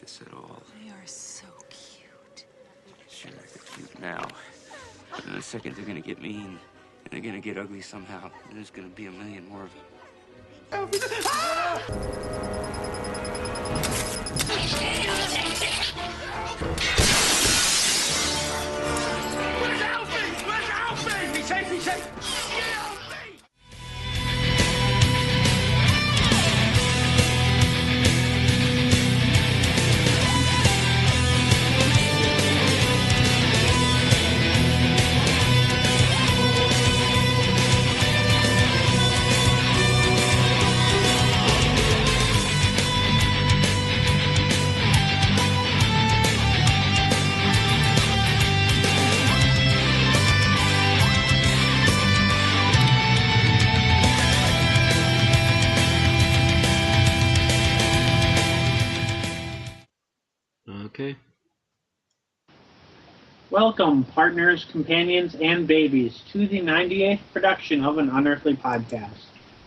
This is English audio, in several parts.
this at all. They are so cute. Sure, they're cute now. But in a second, they're gonna get mean. And they're gonna get ugly somehow. And there's gonna be a million more of them. Where's Alfie? Where's Alfie? Be safe, be safe. Get Alfie! Okay. Welcome, partners, companions, and babies, to the 98th production of an Unearthly podcast,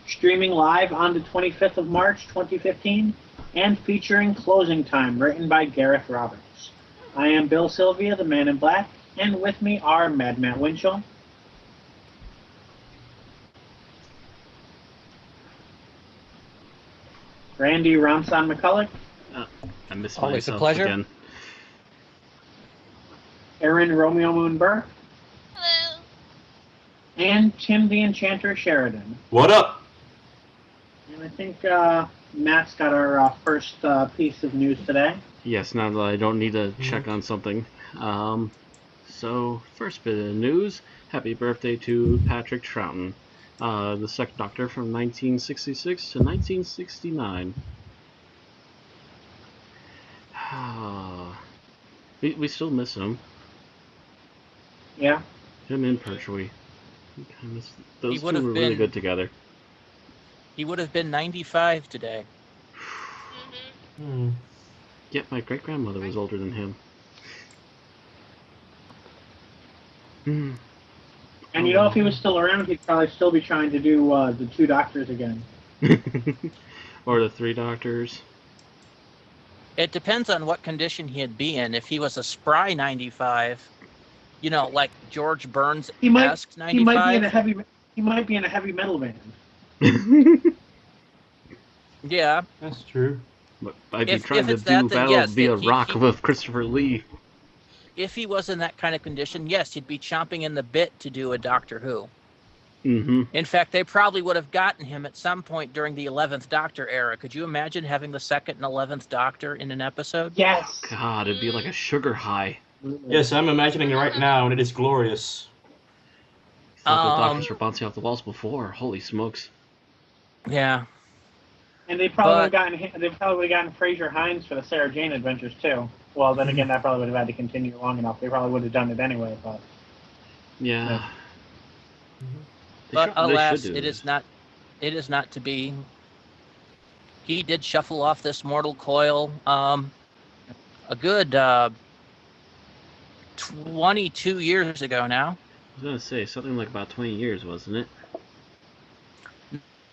streaming live on the 25th of March, 2015, and featuring Closing Time, written by Gareth Roberts. I am Bill Sylvia, the Man in Black, and with me are Mad Matt Winchell, Randy Ronson McCulloch, I missed Always a myself pleasure. again. Aaron Romeo Moon Burr, Hello. and Tim the Enchanter Sheridan. What up? And I think Matt's got our first piece of news today. Yes, now that I don't need to check on something. So, first bit of news. Happy birthday to Patrick Troughton, the second Doctor from 1966 to 1969. We still miss him. Yeah. Him and Pertwee. Those two would have were really been- good together. He would have been 95 today. Yet my great-grandmother was older than him. And you know, if he was still around, he'd probably still be trying to do the two Doctors again. Or the three Doctors. It depends on what condition he'd be in. If he was a spry 95, you know, like George Burns He might. asked 95. He might be in a heavy. He might be in a heavy metal band. Yeah. That's true. But I'd be If trying to it's that, do then Battle yes, via he- Rock he- with Christopher Lee. If he was in that kind of condition, yes, he'd be chomping in the bit to do a Doctor Who. Mm-hmm. In fact, they probably would have gotten him at some point during the 11th Doctor era. Could you imagine having the 2nd and 11th Doctor in an episode? Yes. God, it'd be like a sugar high. Yes, I'm imagining it right now, and it is glorious. Thought the Doctors were bouncing off the walls before. Holy smokes. Yeah. And they probably would But- have gotten. They probably would have gotten Fraser Hines for the Sarah Jane Adventures too. Well, then again, that probably would have had to continue long enough. They probably would have done it anyway. But Yeah. They But should- they alas, should do it this. is not. It is not to be. He did shuffle off this mortal coil. A good 22 years ago now. I was gonna say something like about 20 years, wasn't it?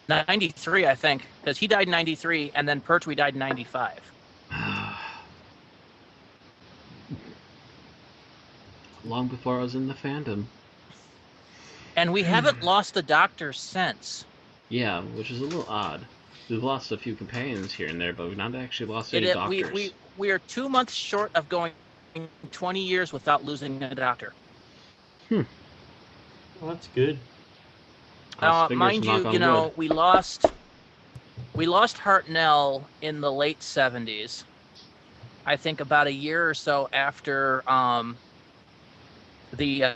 93, I think, because he died in 93, and then Pertwee died in 95. Long before I was in the fandom. And we haven't lost the Doctor since. Yeah, which is a little odd. We've lost a few companions here and there, but we've not actually lost any Doctors. We are 2 months short of going 20 years without losing a Doctor. Well, that's good. Cross fingers, Mind knock you, on you know, wood. we lost Hartnell in the late 70s. I think about a year or so after the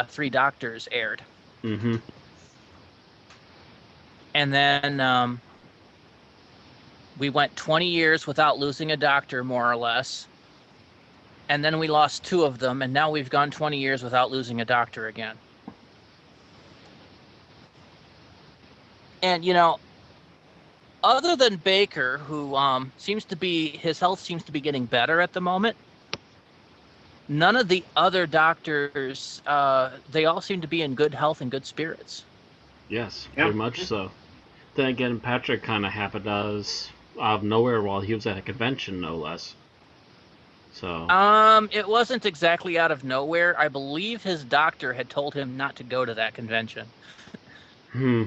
Three Doctors aired. Mm-hmm. And then we went 20 years without losing a Doctor, more or less. And then we lost 2 of them, and now we've gone 20 years without losing a Doctor again. And, you know, other than Baker, who his health seems to be getting better at the moment, none of the other Doctors, they all seem to be in good health and good spirits. Yes, Yeah. very much so. Then again, Patrick kind of happened as out of nowhere while he was at a convention, no less. So. It wasn't exactly out of nowhere. I believe his doctor had told him not to go to that convention. Hmm.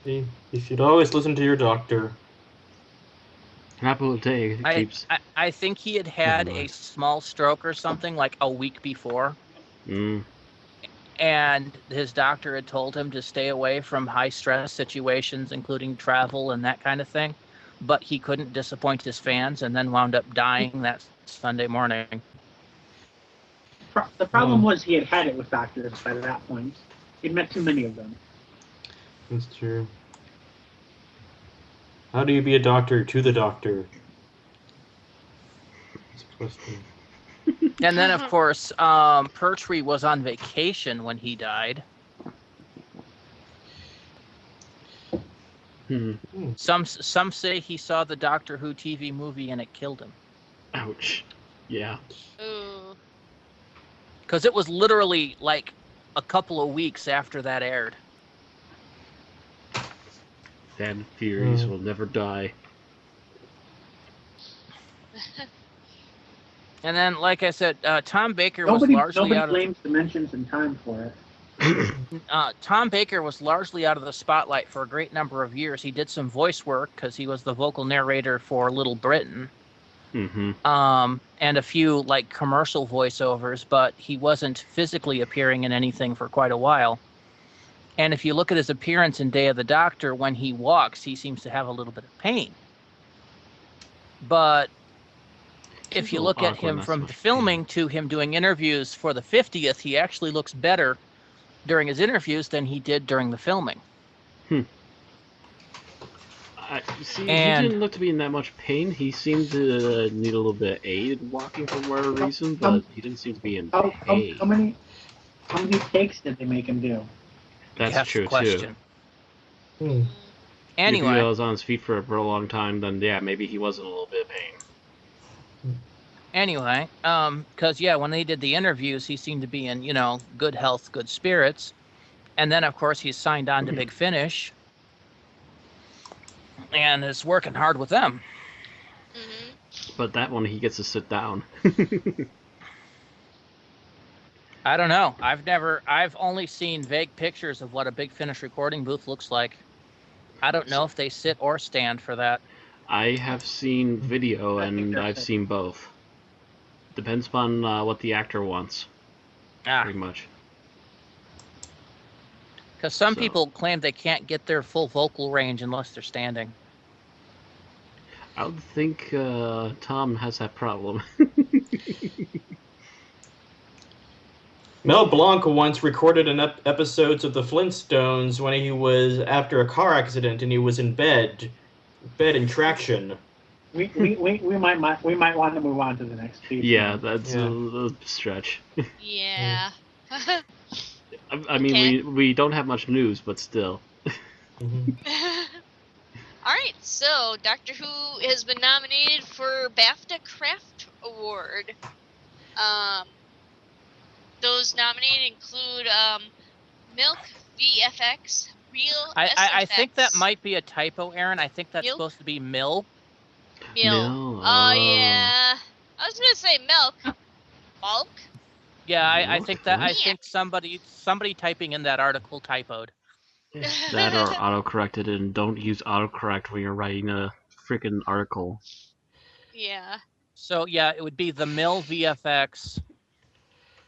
See, you should always listen to your doctor. Napolitane keeps. I think he had a small stroke or something like a week before. And his doctor had told him to stay away from high stress situations, including travel and that kind of thing. But he couldn't disappoint his fans and then wound up dying that Sunday morning. The problem was he had it with doctors by that point. He'd met too many of them. That's true. How do you be a doctor to the doctor? That's a question. And then, of course, Pertwee was on vacation when he died. Some say he saw the Doctor Who TV movie and it killed him. Ouch. Yeah. Ooh. Because it was literally like a couple of weeks after that aired. Fan theories will never die. And then, like I said, Tom Baker was largely out of... Nobody blames Dimensions in Time for it. Tom Baker was largely out of the spotlight for a great number of years. He did some voice work because he was the vocal narrator for Little Britain. And a few like commercial voiceovers, but he wasn't physically appearing in anything for quite a while. And if you look at his appearance in Day of the Doctor, when he walks, he seems to have a little bit of pain. But if you look at him from the filming to him doing interviews for the 50th, he actually looks better during his interviews than he did during the filming. See, he didn't look to be in that much pain. He seemed to need a little bit of aid walking for whatever reason, but he didn't seem to be in pain. How many takes did they make him do? That's true, question. Too. Anyway. If he was on his feet for a real long time, then yeah, maybe he was in a little bit of pain. Anyway, because, yeah, when they did the interviews, he seemed to be in, good health, good spirits. And then, of course, he's signed on to Big Finish. And is working hard with them. But that one, he gets to sit down. I don't know. I've only seen vague pictures of what a Big Finish recording booth looks like. I don't know if they sit or stand for that. I have seen video, and I've seen both. Depends upon what the actor wants. Pretty much. Because some people claim they can't get their full vocal range unless they're standing. I would think Tom has that problem. Mel Blanc once recorded an episodes of the Flintstones when he was after a car accident and he was in bed in traction. We might want to move on to the next piece. Yeah, that's a stretch. Yeah. I mean, we don't have much news, but still. Alright, so Doctor Who has been nominated for BAFTA Craft Award. Those nominated include Milk VFX, Real SFX. I think that might be a typo, Aaron. I think that's supposed to be Mill. Mill. Oh, yeah. I was going to say milk. Bulk? Yeah, I think that. I think somebody typing in that article typoed. That or autocorrected, and don't use autocorrect when you're writing a freaking article. Yeah. So yeah, it would be the Mill VFX,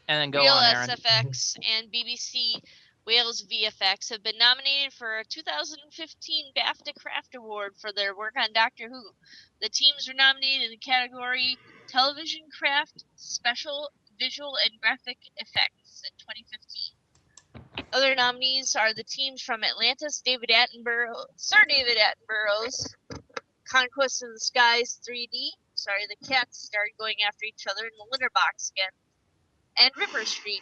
and then go Real on, Aaron. SFX and BBC Wales VFX have been nominated for a 2015 BAFTA Craft Award for their work on Doctor Who. The teams were nominated in the category Television Craft, Special Visual and Graphic Effects in 2015. Other nominees are the teams from Atlantis, Sir David Attenborough's Conquest of the Skies 3D. Sorry, the cats started going after each other in the litter box again. And Ripper Street.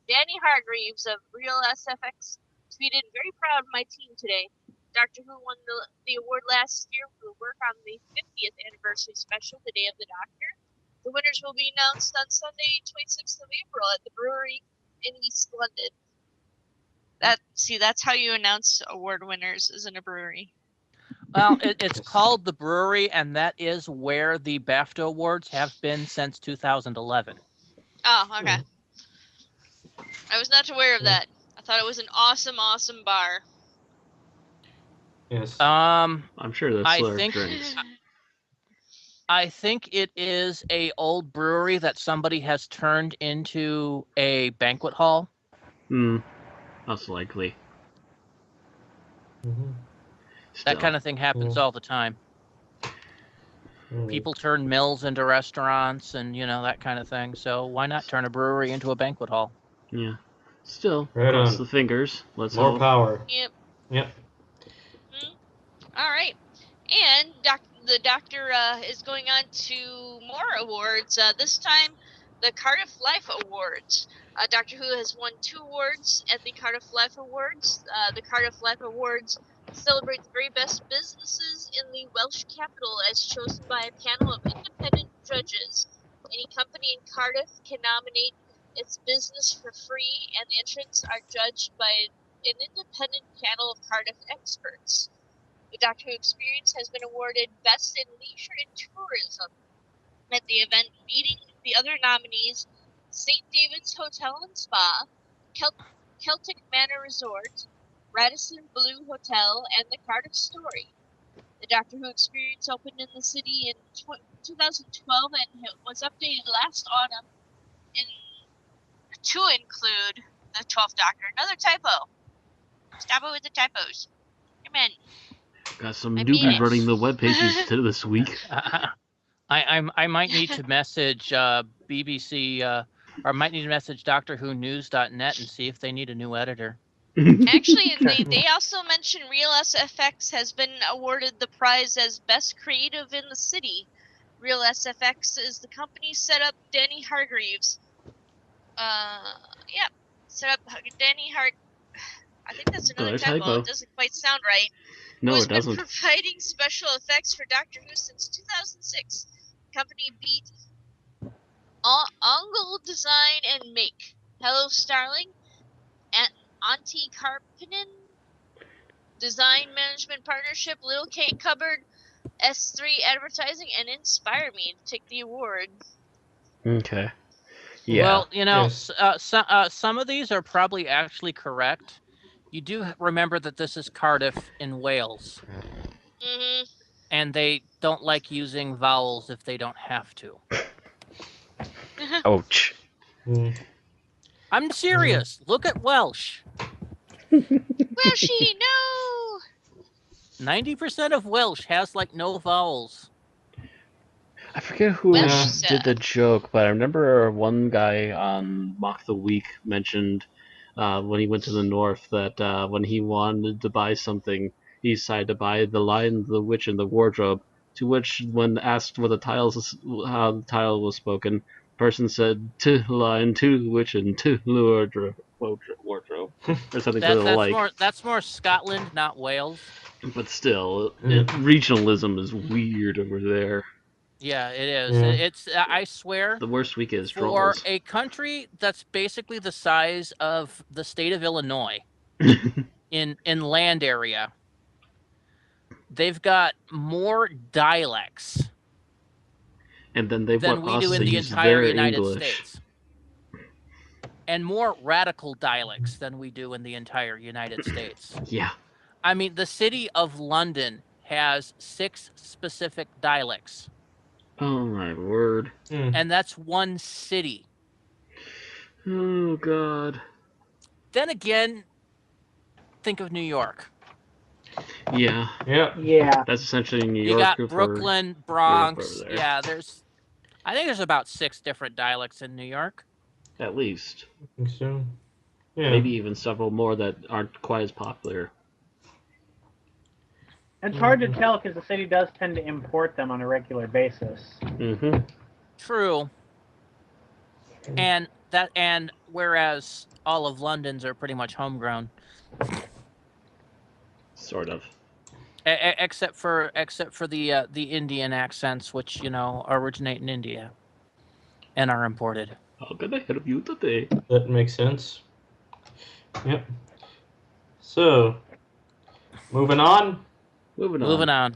Danny Hargreaves of Real SFX tweeted, "Very proud of my team today. Doctor Who won the award last year for work on the 50th anniversary special, The Day of the Doctor. The winners will be announced on Sunday, 26th of April at the brewery in East London." That's how you announce award winners, is in a brewery. Well, it's called the brewery, and that is where the BAFTA awards have been since 2011. Oh, okay. I was not aware of that. I thought it was an awesome, awesome bar. Yes. I'm sure they I serve think drinks. I think it is a old brewery that somebody has turned into a banquet hall. Most likely. Mm-hmm. That kind of thing happens all the time. People turn mills into restaurants and, that kind of thing. So why not turn a brewery into a banquet hall? Yeah. Still, Right cross on. the fingers. Let's More hope. power. Yep. Yep. All right. And the Doctor is going on to more awards. This time, the Cardiff Life Awards. Doctor Who has won 2 awards at the Cardiff Life Awards. The Cardiff Life Awards celebrate the very best businesses in the Welsh capital as chosen by a panel of independent judges. Any company in Cardiff can nominate its business for free, and the entrants are judged by an independent panel of Cardiff experts. The Doctor Who experience has been awarded Best in Leisure and Tourism at the event, beating the other nominees St. David's Hotel and Spa, Celtic Manor Resort, Radisson Blue Hotel, and the Cardiff Story. The Doctor Who experience opened in the city in 2012 and was updated last autumn to include the 12th Doctor. Another typo. Stop it with the typos. Come in. Got some I mean newbie it. running the web pages this week. I might need to message BBC or might need to message DoctorWhoNews.net and see if they need a new editor. Actually, they also mentioned Real SFX has been awarded the prize as Best Creative in the City. Real SFX is the company set up Danny Hargreaves. Set up Danny I think that's another typo. It doesn't quite sound right. No, Who's it doesn't. been providing special effects for Doctor Who since 2006. The company beat Ongle Design and Make, Hello Starling, and Auntie Karpinen, Design Management Partnership, Little K Cupboard, S3 Advertising, and Inspire Me to take the award. Okay. Yeah. Well, Yes. some of these are probably actually correct. You do remember that this is Cardiff in Wales. Mm-hmm. And they don't like using vowels if they don't have to. Ouch. I'm serious. Look at Welsh. Welshie, no! 90% of Welsh has like no vowels. I forget who Welsh did the joke, but I remember one guy on Mock the Week mentioned when he went to the north that when he wanted to buy something, he decided to buy The Lion, the Witch, and the Wardrobe. To which, when asked what how the title was spoken, the person said "To Lion, to Witch, and to Wardrobe," or something to the like. That's more Scotland, not Wales. But still, regionalism is weird over there. Yeah, it is. Yeah. It's I swear. The worst week is for Trolls. a country that's basically the size of the state of Illinois in land area. They've got more dialects and then they than want we us do in to the use entire their United English. States. And more radical dialects than we do in the entire United States. Yeah. I mean, the city of London has 6 specific dialects. Oh my word. And that's one city. Oh god. Then again, think of New York. Yeah. Yeah. That's essentially New York. You got Brooklyn, Bronx. Yeah, I think there's about 6 different dialects in New York. At least. I think so. Yeah. Maybe even several more that aren't quite as popular. It's hard to tell because the city does tend to import them on a regular basis. Mm-hmm. True. And whereas all of London's are pretty much homegrown. Sort of. Except for the Indian accents, which originate in India and are imported. How can I help you today? That makes sense. Yep. So, moving on. Moving on.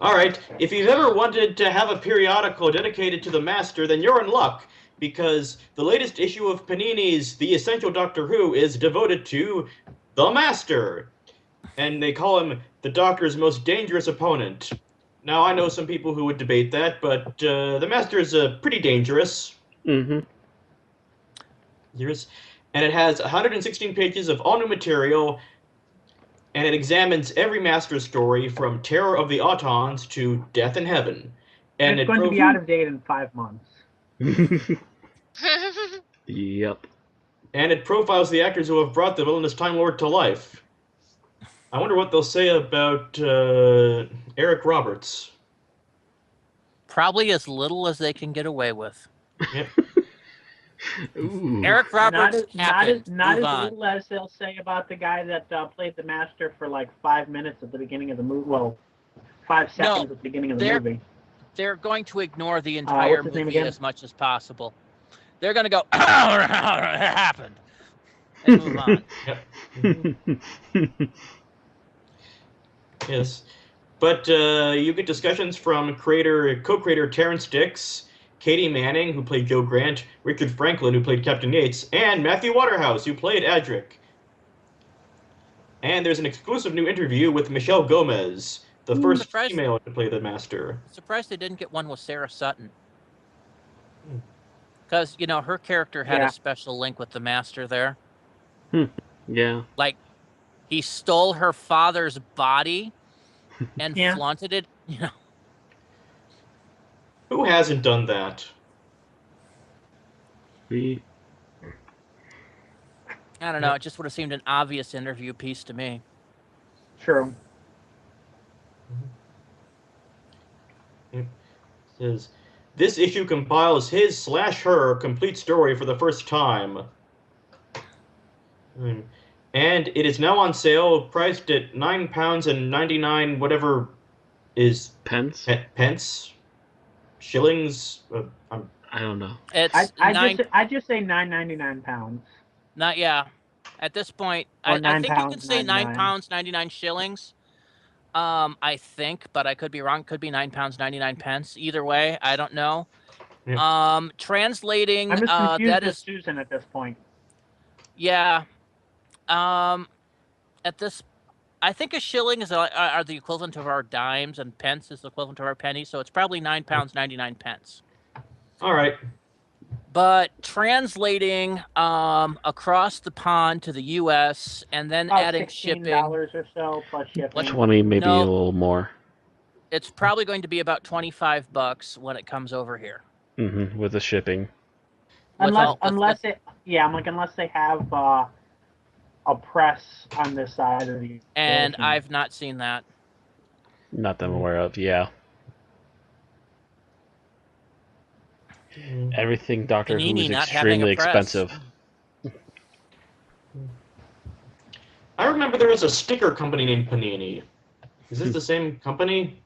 All right. If you've ever wanted to have a periodical dedicated to the Master, then you're in luck, because the latest issue of Panini's The Essential Doctor Who is devoted to the Master, and they call him the Doctor's most dangerous opponent. Now, I know some people who would debate that, but the Master is pretty dangerous. Mm-hmm. And it has 116 pages of all new material, and it examines every Master story from Terror of the Autons to Death in Heaven. And it's going to be out of date in 5 months. Yep. And it profiles the actors who have brought the villainous Time Lord to life. I wonder what they'll say about Eric Roberts. Probably as little as they can get away with. Yep. Ooh. Eric Roberts not as Move on. little as they'll say about the guy that played the Master for like 5 minutes at the beginning of the movie. Well, 5 seconds at the beginning of the movie. They're going to ignore the entire what's his name movie again? as much as possible. They're going to go, it happened, and move on. Yep. Yes. But you get discussions from co-creator Terrence Dix, Katie Manning, who played Joe Grant, Richard Franklin, who played Captain Yates, and Matthew Waterhouse, who played Adric. And there's an exclusive new interview with Michelle Gomez, the first female to play the Master. Surprised they didn't get one with Sarah Sutton. Because, you know, her character had a special link with the Master there. Yeah. Like, he stole her father's body and flaunted it, you know. Who hasn't done that? Me. I don't know, it just would have seemed an obvious interview piece to me. True. It says, this issue compiles his/her complete story for the first time. And it is now on sale, priced at £9.99, whatever is... Pence? Pence? Shillings? I don't know. It's I just say £9.99. Not, yeah. At this point, I think you can say £9.99. I think, but I could be wrong. Could be £9.99. Either way, I don't know. Yeah. Translating, I'm as confused that as is Susan at this point. Yeah. At this, I think a shilling is are the equivalent of our dimes, and pence is the equivalent of our pennies. So it's probably £9.99. All right. But translating across the pond to the U.S. and then About adding $16 shipping, or so plus shipping. 20, maybe a little more. It's probably going to be about $25 when it comes over here. Mm-hmm. With the shipping. Unless they have a press on this side of the. And ocean. I've not seen that. Not that I'm aware of. Yeah. Everything Doctor Who is extremely expensive. I remember there was a sticker company named Panini. Is this the same company?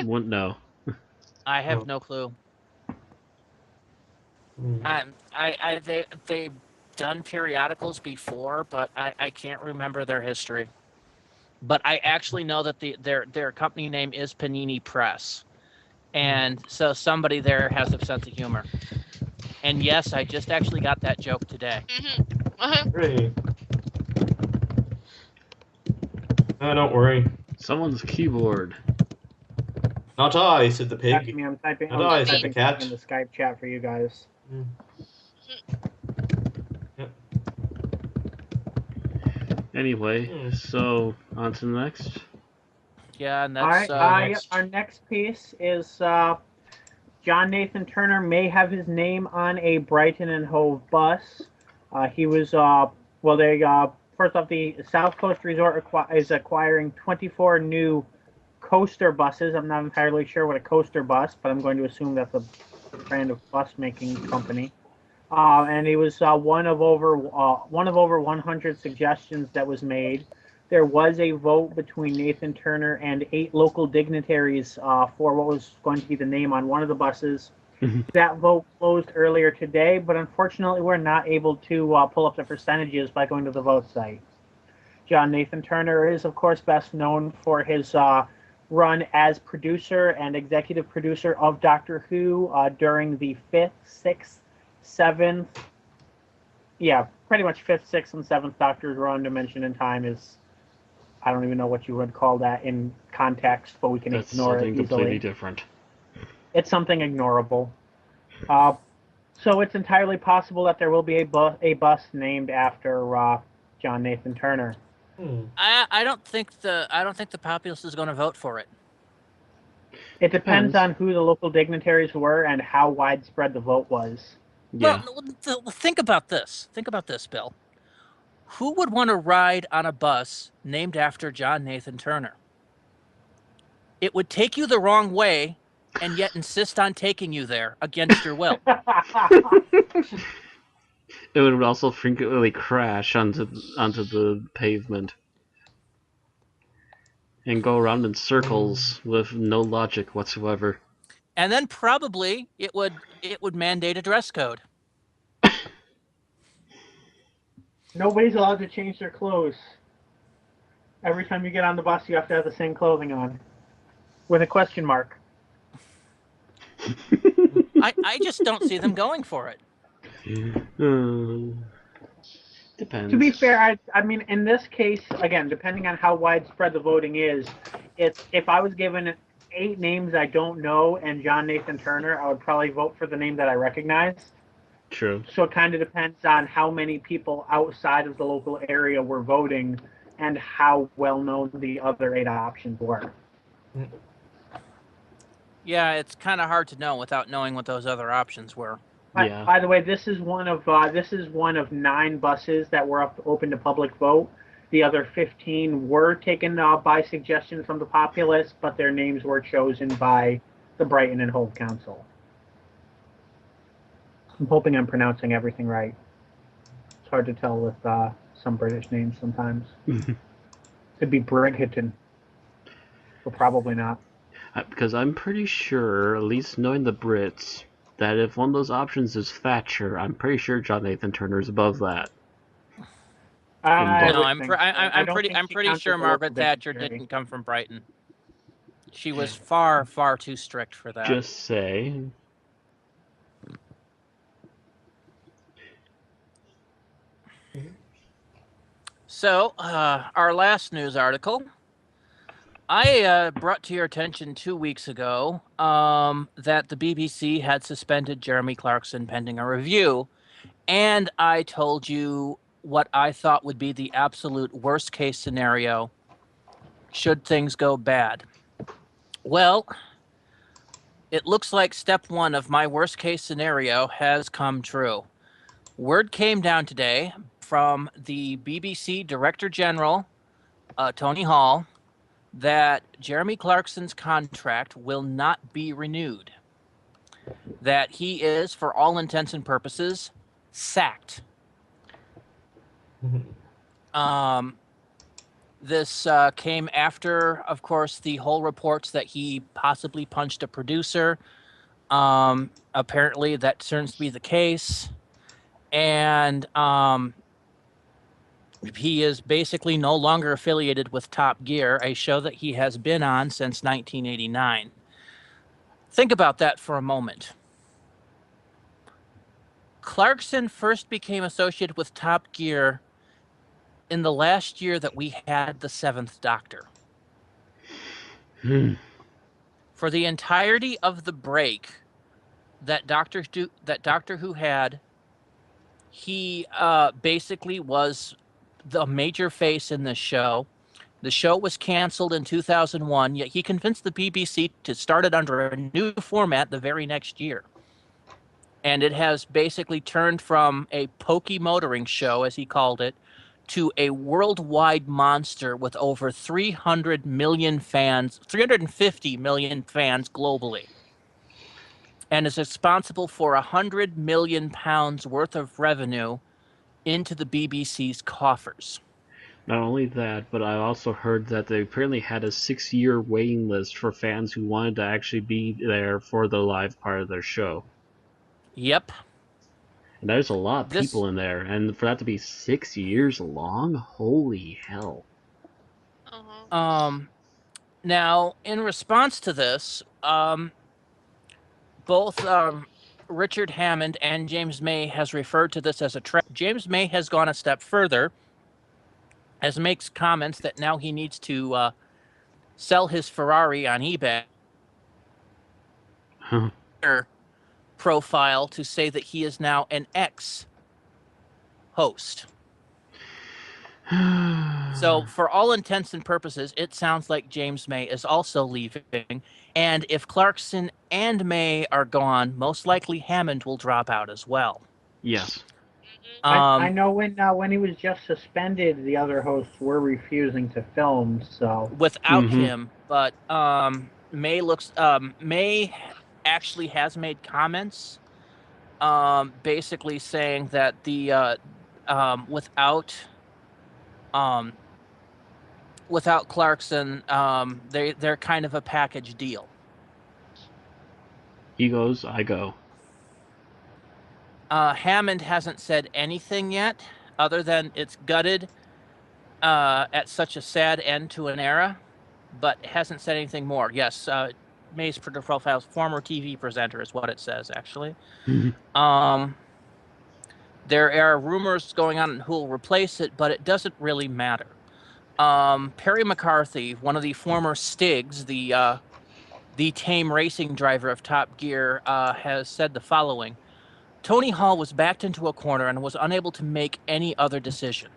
Wouldn't know. I have no clue. They've done periodicals before, but I can't remember their history. But I actually know that their company name is Panini Press. And so somebody there has a sense of humor. And yes, I just actually got that joke today. Great. Oh, don't worry. Someone's keyboard. Not I, said the pig. That's me. I'm typing. Not I, said the cat. In the Skype chat for you guys. Yep. Anyway, so on to the next. Yeah, and that's our next piece is John Nathan Turner may have his name on a Brighton and Hove bus. He was first off, the South Coast Resort is acquiring 24 new coaster buses. I'm not entirely sure what a coaster bus, but I'm going to assume that's a brand of bus making company. And he was one of over 100 suggestions that was made. There was a vote between Nathan Turner and 8 local dignitaries for what was going to be the name on one of the buses. That vote closed earlier today, but unfortunately we're not able to pull up the percentages by going to the vote site. John Nathan Turner is, of course, best known for his run as producer and executive producer of Doctor Who during the 5th, 6th, 7th, pretty much 5th, 6th, and 7th Doctor's run. Dimension in Time is, I don't even know what you would call that in context, but we can That's ignore it something easily. completely different. It's something ignorable. So it's entirely possible that there will be a bus named after John Nathan Turner. I don't think the populace is going to vote for it. It depends on who the local dignitaries were and how widespread the vote was. Yeah. Well, think about this. Think about this, Bill. Who would want to ride on a bus named after John Nathan Turner? It would take you the wrong way and yet insist on taking you there against your will. It would also frequently crash onto the pavement and go around in circles with no logic whatsoever. And then probably it would mandate a dress code. Nobody's allowed to change their clothes. Every time you get on the bus, you have to have the same clothing on, with a question mark. I just don't see them going for it. Depends. To be fair, I mean, in this case, again, depending on how widespread the voting is, if I was given 8 names I don't know and John Nathan Turner, I would probably vote for the name that I recognize. True. So it kind of depends on how many people outside of the local area were voting and how well known the other 8 options were. Yeah, it's kind of hard to know without knowing what those other options were. Yeah. By the way, this is one of 9 buses that were open to public vote. The other 15 were taken by suggestion from the populace, but their names were chosen by the Brighton and Hove Council. I'm hoping I'm pronouncing everything right. It's hard to tell with some British names sometimes. Could be Brighthiton, but probably not. Because I'm pretty sure, at least knowing the Brits, that if one of those options is Thatcher, I'm pretty sure John Nathan Turner is above that. I'm pretty sure Margaret Thatcher didn't come from Brighton. She was far too strict for that. Just say. So, our last news article, I brought to your attention 2 weeks ago that the BBC had suspended Jeremy Clarkson pending a review, and I told you what I thought would be the absolute worst case scenario should things go bad. Well, it looks like step 1 of my worst case scenario has come true. Word came down today from the BBC Director General, Tony Hall, that Jeremy Clarkson's contract will not be renewed. That he is, for all intents and purposes, sacked. This came after, of course, the whole reports that he possibly punched a producer. Apparently, that turns to be the case. And he is basically no longer affiliated with Top Gear, a show that he has been on since 1989. Think about that for a moment. Clarkson first became associated with Top Gear in the last year that we had the 7th Doctor. For the entirety of the break that Doctor Who had, he basically was the major face in this show. The show was canceled in 2001, yet he convinced the BBC to start it under a new format the very next year. And it has basically turned from a pokey motoring show, as he called it, to a worldwide monster with over 350 million fans globally. And is responsible for £100 million worth of revenue into the BBC's coffers. Not only that, but I also heard that they apparently had a 6-year waiting list for fans who wanted to actually be there for the live part of their show. Yep. And there's a lot of This- people in there, and for that to be 6 years long, holy hell. Now, in response to this, both Richard Hammond and James May has referred to this as a trap. James May has gone a step further, as makes comments that now he needs to sell his Ferrari on eBay profile to say that he is now an ex-host. So, for all intents and purposes, it sounds like James May is also leaving. And if Clarkson and May are gone, most likely Hammond will drop out as well. Yes. I know when he was just suspended, the other hosts were refusing to film. So without him, but May actually has made comments, basically saying that the without Clarkson, they're kind of a package deal. He goes, I go. Hammond hasn't said anything yet, other than it's gutted at such a sad end to an era, but hasn't said anything more. Yes, May's profile, former TV presenter, is what it says, actually. There are rumors going on who will replace it, but it doesn't really matter. Perry McCarthy, one of the former Stigs, the tame racing driver of Top Gear, has said the following. Tony Hall was backed into a corner and was unable to make any other decision.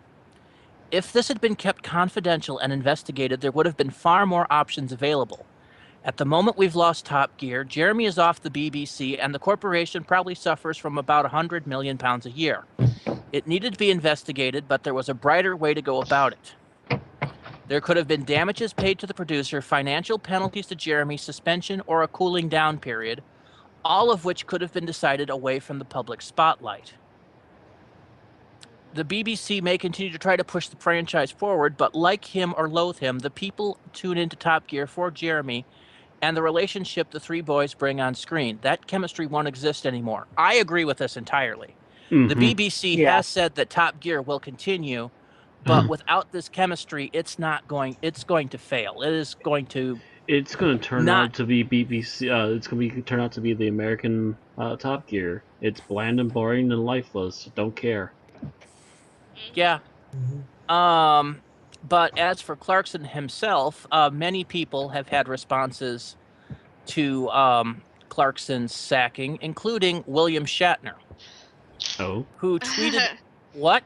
If this had been kept confidential and investigated, there would have been far more options available. At the moment we've lost Top Gear, Jeremy is off the BBC, and the corporation probably suffers from about £100 million a year. It needed to be investigated, but there was a brighter way to go about it. There could have been damages paid to the producer, financial penalties to Jeremy, suspension, or a cooling down period, all of which could have been decided away from the public spotlight. The BBC may continue to try to push the franchise forward, but like him or loathe him, the people tune into Top Gear for Jeremy and the relationship the three boys bring on screen. That chemistry won't exist anymore. I agree with this entirely. The BBC has said that Top Gear will continue, but without this chemistry, it's going to fail. It is going to. It's going to turn out to be BBC. It's going to turn out to be the American Top Gear. It's bland and boring and lifeless. Don't care. Yeah. But as for Clarkson himself, many people have had responses to Clarkson's sacking, including William Shatner. Oh. Who tweeted what?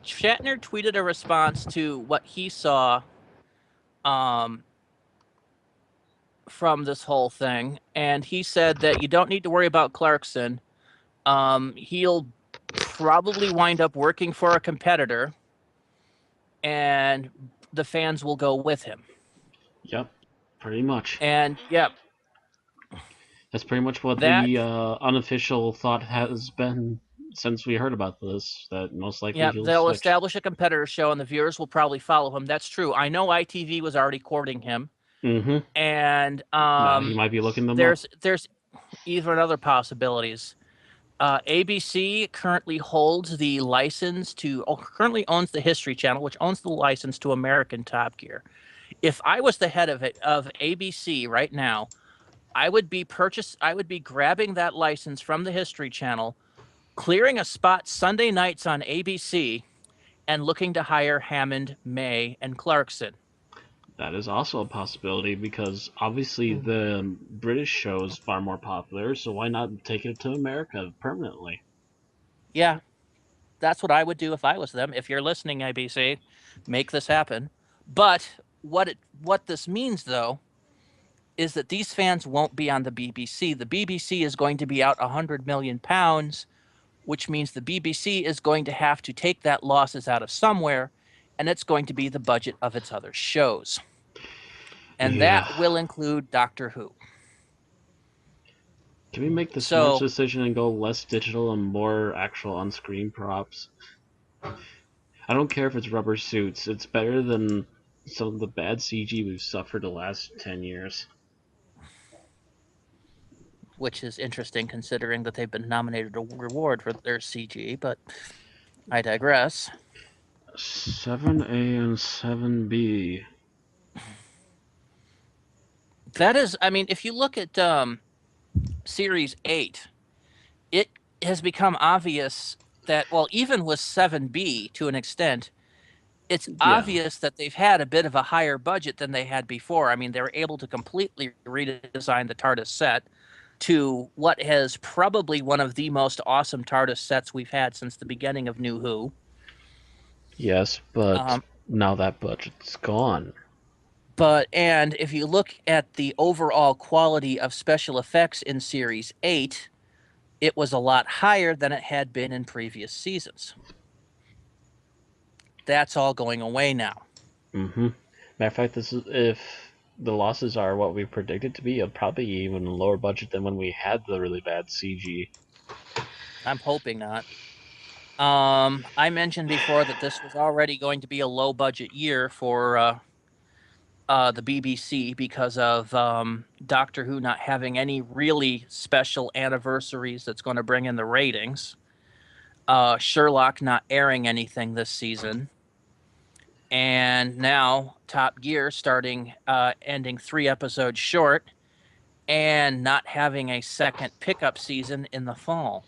Shatner tweeted a response to what he saw from this whole thing, and he said that you don't need to worry about Clarkson. He'll probably wind up working for a competitor, and the fans will go with him. Yep, pretty much. And yep. That's pretty much what the unofficial thought has been since we heard about this, that most likely he'll they'll switch. establish a competitor show, and the viewers will probably follow him. That's true. I know ITV was already courting him. And he might be looking them there's even other possibilities. ABC currently holds the license currently owns the History Channel, which owns the license to American Top Gear. If I was the head of ABC right now, I would be grabbing that license from the History Channel, clearing a spot Sunday nights on ABC, and looking to hire Hammond, May, and Clarkson. That is also a possibility, because obviously the British show is far more popular, so why not take it to America permanently? Yeah, that's what I would do if I was them. If you're listening, ABC, make this happen. But what this means, though, is that these fans won't be on the BBC. The BBC is going to be out £100 million, which means the BBC is going to have to take that losses out of somewhere, and it's going to be the budget of its other shows. And that will include Doctor Who. Can we make the smart decision and go less digital and more actual on-screen props? I don't care if it's rubber suits. It's better than some of the bad CG we've suffered the last 10 years. which is interesting considering that they've been nominated a reward for their CG, but I digress. 7A and 7B. That is, I mean, if you look at Series 8, it has become obvious that, well, even with 7B to an extent, it's obvious that they've had a bit of a higher budget than they had before. I mean, they were able to completely redesign the TARDIS set to what is probably one of the most awesome TARDIS sets we've had since the beginning of New Who. Yes, but now that budget's gone. And if you look at the overall quality of special effects in Series 8, it was a lot higher than it had been in previous seasons. That's all going away now. Mm-hmm. Matter of fact, this is, if the losses are what we predicted to be, probably even lower budget than when we had the really bad CG. I'm hoping not. I mentioned before that this was already going to be a low budget year for the BBC because of Doctor Who not having any really special anniversaries that's going to bring in the ratings. Sherlock not airing anything this season. And now Top Gear ending 3 episodes short and not having a second pickup season in the fall.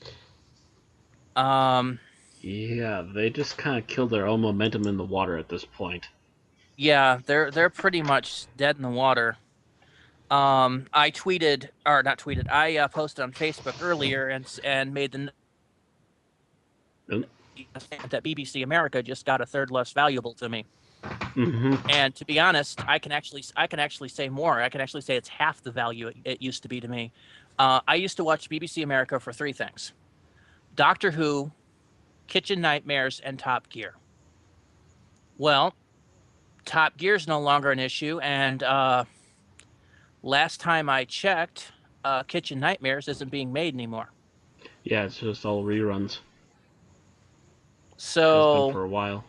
Yeah, they just kind of killed their own momentum in the water at this point. Yeah, they're pretty much dead in the water. I tweeted, or not tweeted, I posted on Facebook earlier and made the that BBC America just got a third less valuable to me. Mm-hmm. And to be honest, I can actually say more. I can actually say it's half the value it used to be to me. I used to watch BBC America for 3 things: Doctor Who, Kitchen Nightmares, and Top Gear. Well, Top Gear's no longer an issue, and last time I checked, Kitchen Nightmares isn't being made anymore. Yeah, it's just all reruns. So has been for a while.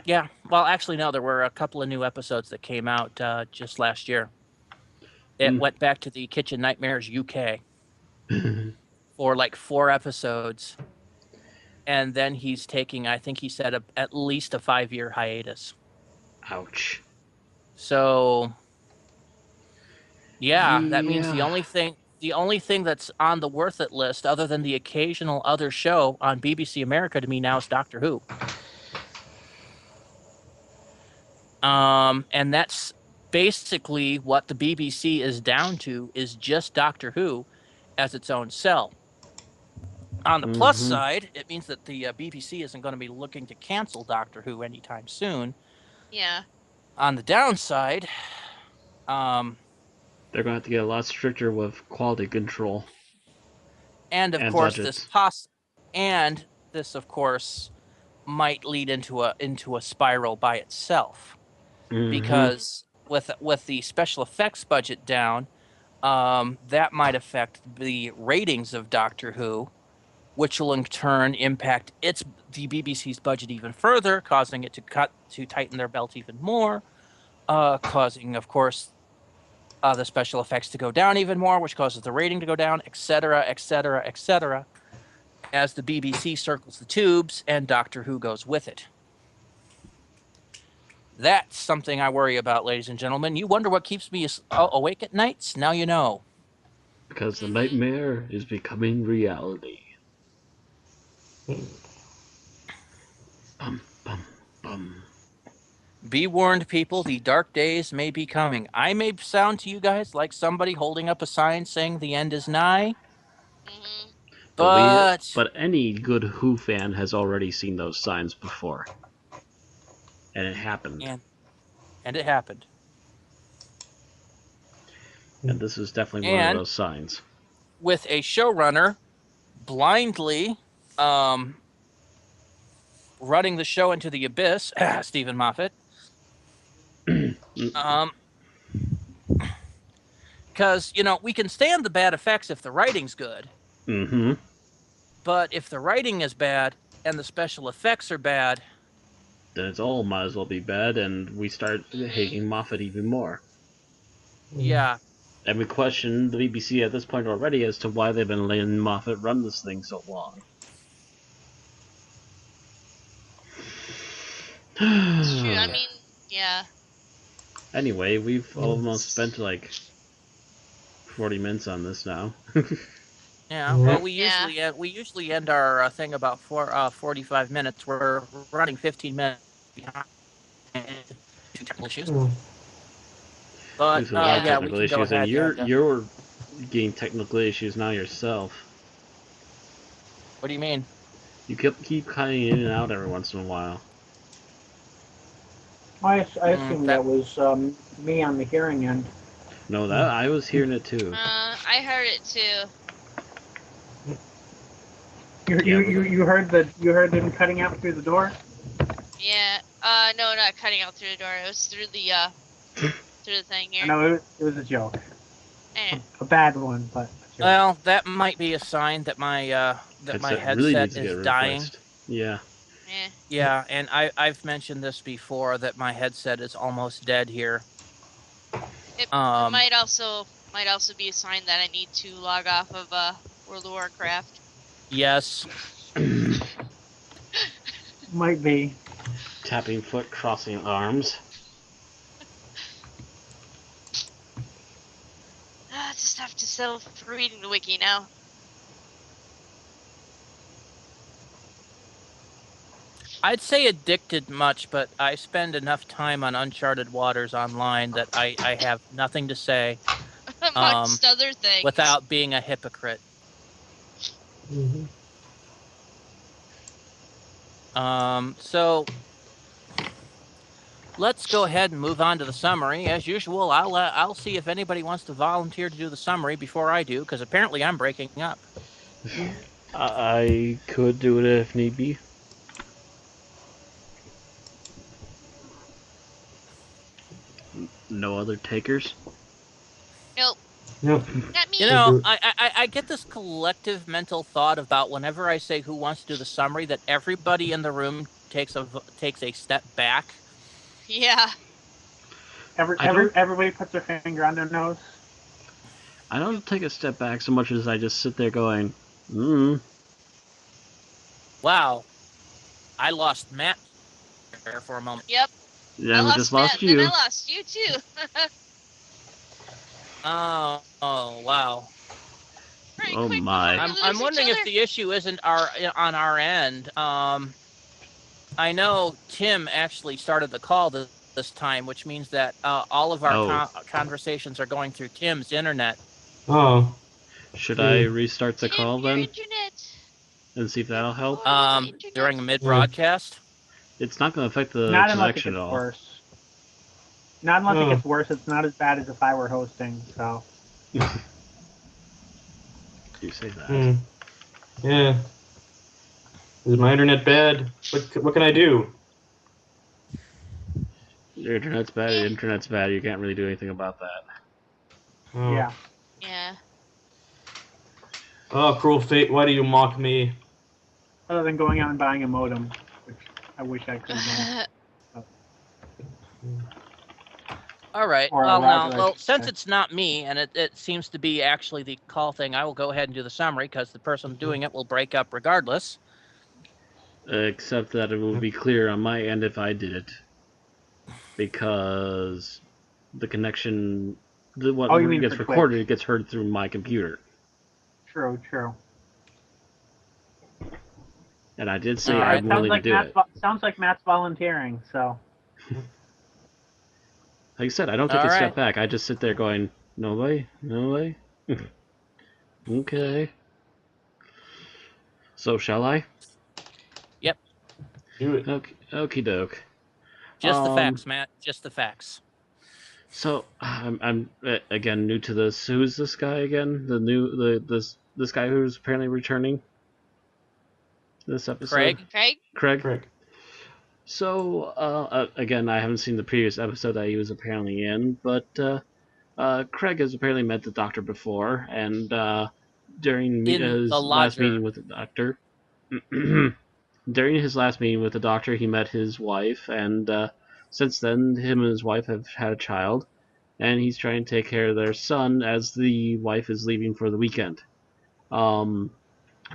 Yeah, well, actually, no. There were a couple of new episodes that came out just last year. It went back to the Kitchen Nightmares UK for like 4 episodes, and then he's taking, I think he said, at least a 5-year hiatus. Ouch. So, yeah, that means the only thing that's on the worth it list, other than the occasional other show on BBC America to me now, is Doctor Who. And that's basically what the BBC is down to, is just Doctor Who as its own cell. On the plus side, it means that the BBC isn't going to be looking to cancel Doctor Who anytime soon. Yeah. On the downside, they're going to have to get a lot stricter with quality control. And of course, budgets. this of course might lead into a spiral by itself. Because with the special effects budget down, that might affect the ratings of Doctor Who, which will in turn impact the BBC's budget even further, causing it to tighten their belt even more, causing, of course, the special effects to go down even more, which causes the rating to go down, etc., etc., etc., as the BBC circles the tubes and Doctor Who goes with it. That's something I worry about, ladies and gentlemen. You wonder what keeps me awake at nights? Now you know. Because the nightmare is becoming reality. Bum, bum, bum. Be warned, people, the dark days may be coming. I may sound to you guys like somebody holding up a sign saying the end is nigh. But any good Who fan has already seen those signs before. And it happened. And it happened. And this is definitely one of those signs. With a showrunner blindly running the show into the abyss, Stephen Moffat. Because, we can stand the bad effects if the writing's good. But if the writing is bad and the special effects are bad, then it's all might as well be bad, and we start hating Moffat even more. Yeah. And we question the BBC at this point already as to why they've been letting Moffat run this thing so long. It's true. I mean, yeah. Anyway, we've almost spent like 40 minutes on this now. Yeah. Well, Yeah. we usually end our thing about 45 minutes. We're running 15 minutes behind due to technical issues. But There's a lot of yeah, we technical can go issues, and ahead. you're getting technical issues now yourself. What do you mean? You keep cutting in and out every once in a while. I assume that- that was me on the hearing end. No, that I was hearing it too. I heard it too. You heard them cutting out through the door? Yeah. No, not cutting out through the door. It was through the through the thing here. I know it was a joke, Eh. a bad one, but a joke. Well, that might be a sign that my headset really needs to get is dying. replaced. Yeah. Eh. Yeah, and I've mentioned this before that my headset is almost dead here. It might also be a sign that I need to log off of World of Warcraft. Yes. Might be. Tapping foot, crossing arms. Just have to settle for reading the wiki now. I'd say addicted much, but I spend enough time on uncharted waters online that I have nothing to say Amongst other things. without being a hypocrite. So let's go ahead and move on to the summary. As usual, I'll see if anybody wants to volunteer to do the summary before I do, because apparently I'm breaking up. I could do it if need be. No other takers? Nope. Nope. Not me. You know, I get this collective mental thought about whenever I say who wants to do the summary that everybody in the room takes a step back. Yeah. Everybody puts their finger on their nose. I don't take a step back so much as I just sit there going, Wow. I lost Matt there for a moment. Yep. Yeah, we just Matt, lost and you. then I lost you too. Oh, wow. Right, Oh quick, my. before we lose I'm wondering each if other. the issue isn't on our end. I know Tim actually started the call this time, which means that all of our conversations are going through Tim's internet. Oh. Should I restart the Tim, call your then? internet. And see if that'll help? During a mid-broadcast? It's not going to affect the Not unless it connection gets at all. worse. Not unless it gets worse. It's not as bad as if I were hosting. So. You say that. Yeah. Is my internet bad? What can I do? Your internet's bad. Your internet's bad. You can't really do anything about that. Oh. Yeah. Yeah. Oh, cruel fate! Why do you mock me? Other than going out and buying a modem, which I wish I could have done. All right. Or Well, now, rather, I well, should since say. it's not me, and it seems to be actually the call thing, I will go ahead and do the summary because the person doing it will break up regardless. Except that it will be clear on my end if I did it. Because the connection, what gets recorded, it gets heard through my computer. True. And I did say I'm willing to do it. Sounds like Matt's volunteering, so. Like I said, I don't take a step back. I just sit there going, no way. Okay. So, shall I? Yep. Do it. Okie doke. Just the facts, Matt. Just the facts. So, I'm again new to this. Who's this guy again? This guy who's apparently returning this episode? Craig. So, again, I haven't seen the previous episode that he was apparently in, but Craig has apparently met the Doctor before, and during his last meeting with the Doctor, he met his wife, and since then, him and his wife have had a child, and he's trying to take care of their son as the wife is leaving for the weekend.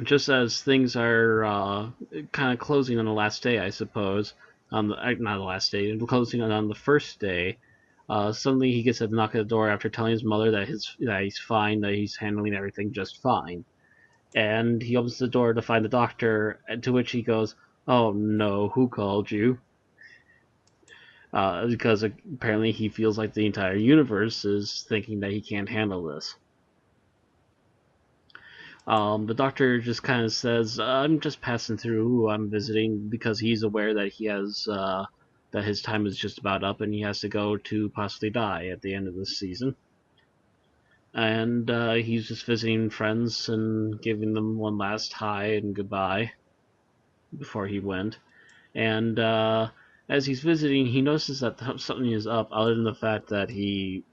Just as things are kind of closing on the last day, I suppose, on the not the last day, closing on the first day, suddenly he gets a knock at the door after telling his mother that he's fine, that he's handling everything just fine. And he opens the door to find the doctor, to which he goes, "Oh no, who called you?" Because apparently he feels like the entire universe is thinking that he can't handle this. The doctor just kind of says, "I'm just passing through. I'm visiting," because he's aware that he has that his time is just about up, and he has to go to possibly die at the end of this season. And he's just visiting friends and giving them one last hi and goodbye before he went. And as he's visiting, he notices that something is up, other than the fact that he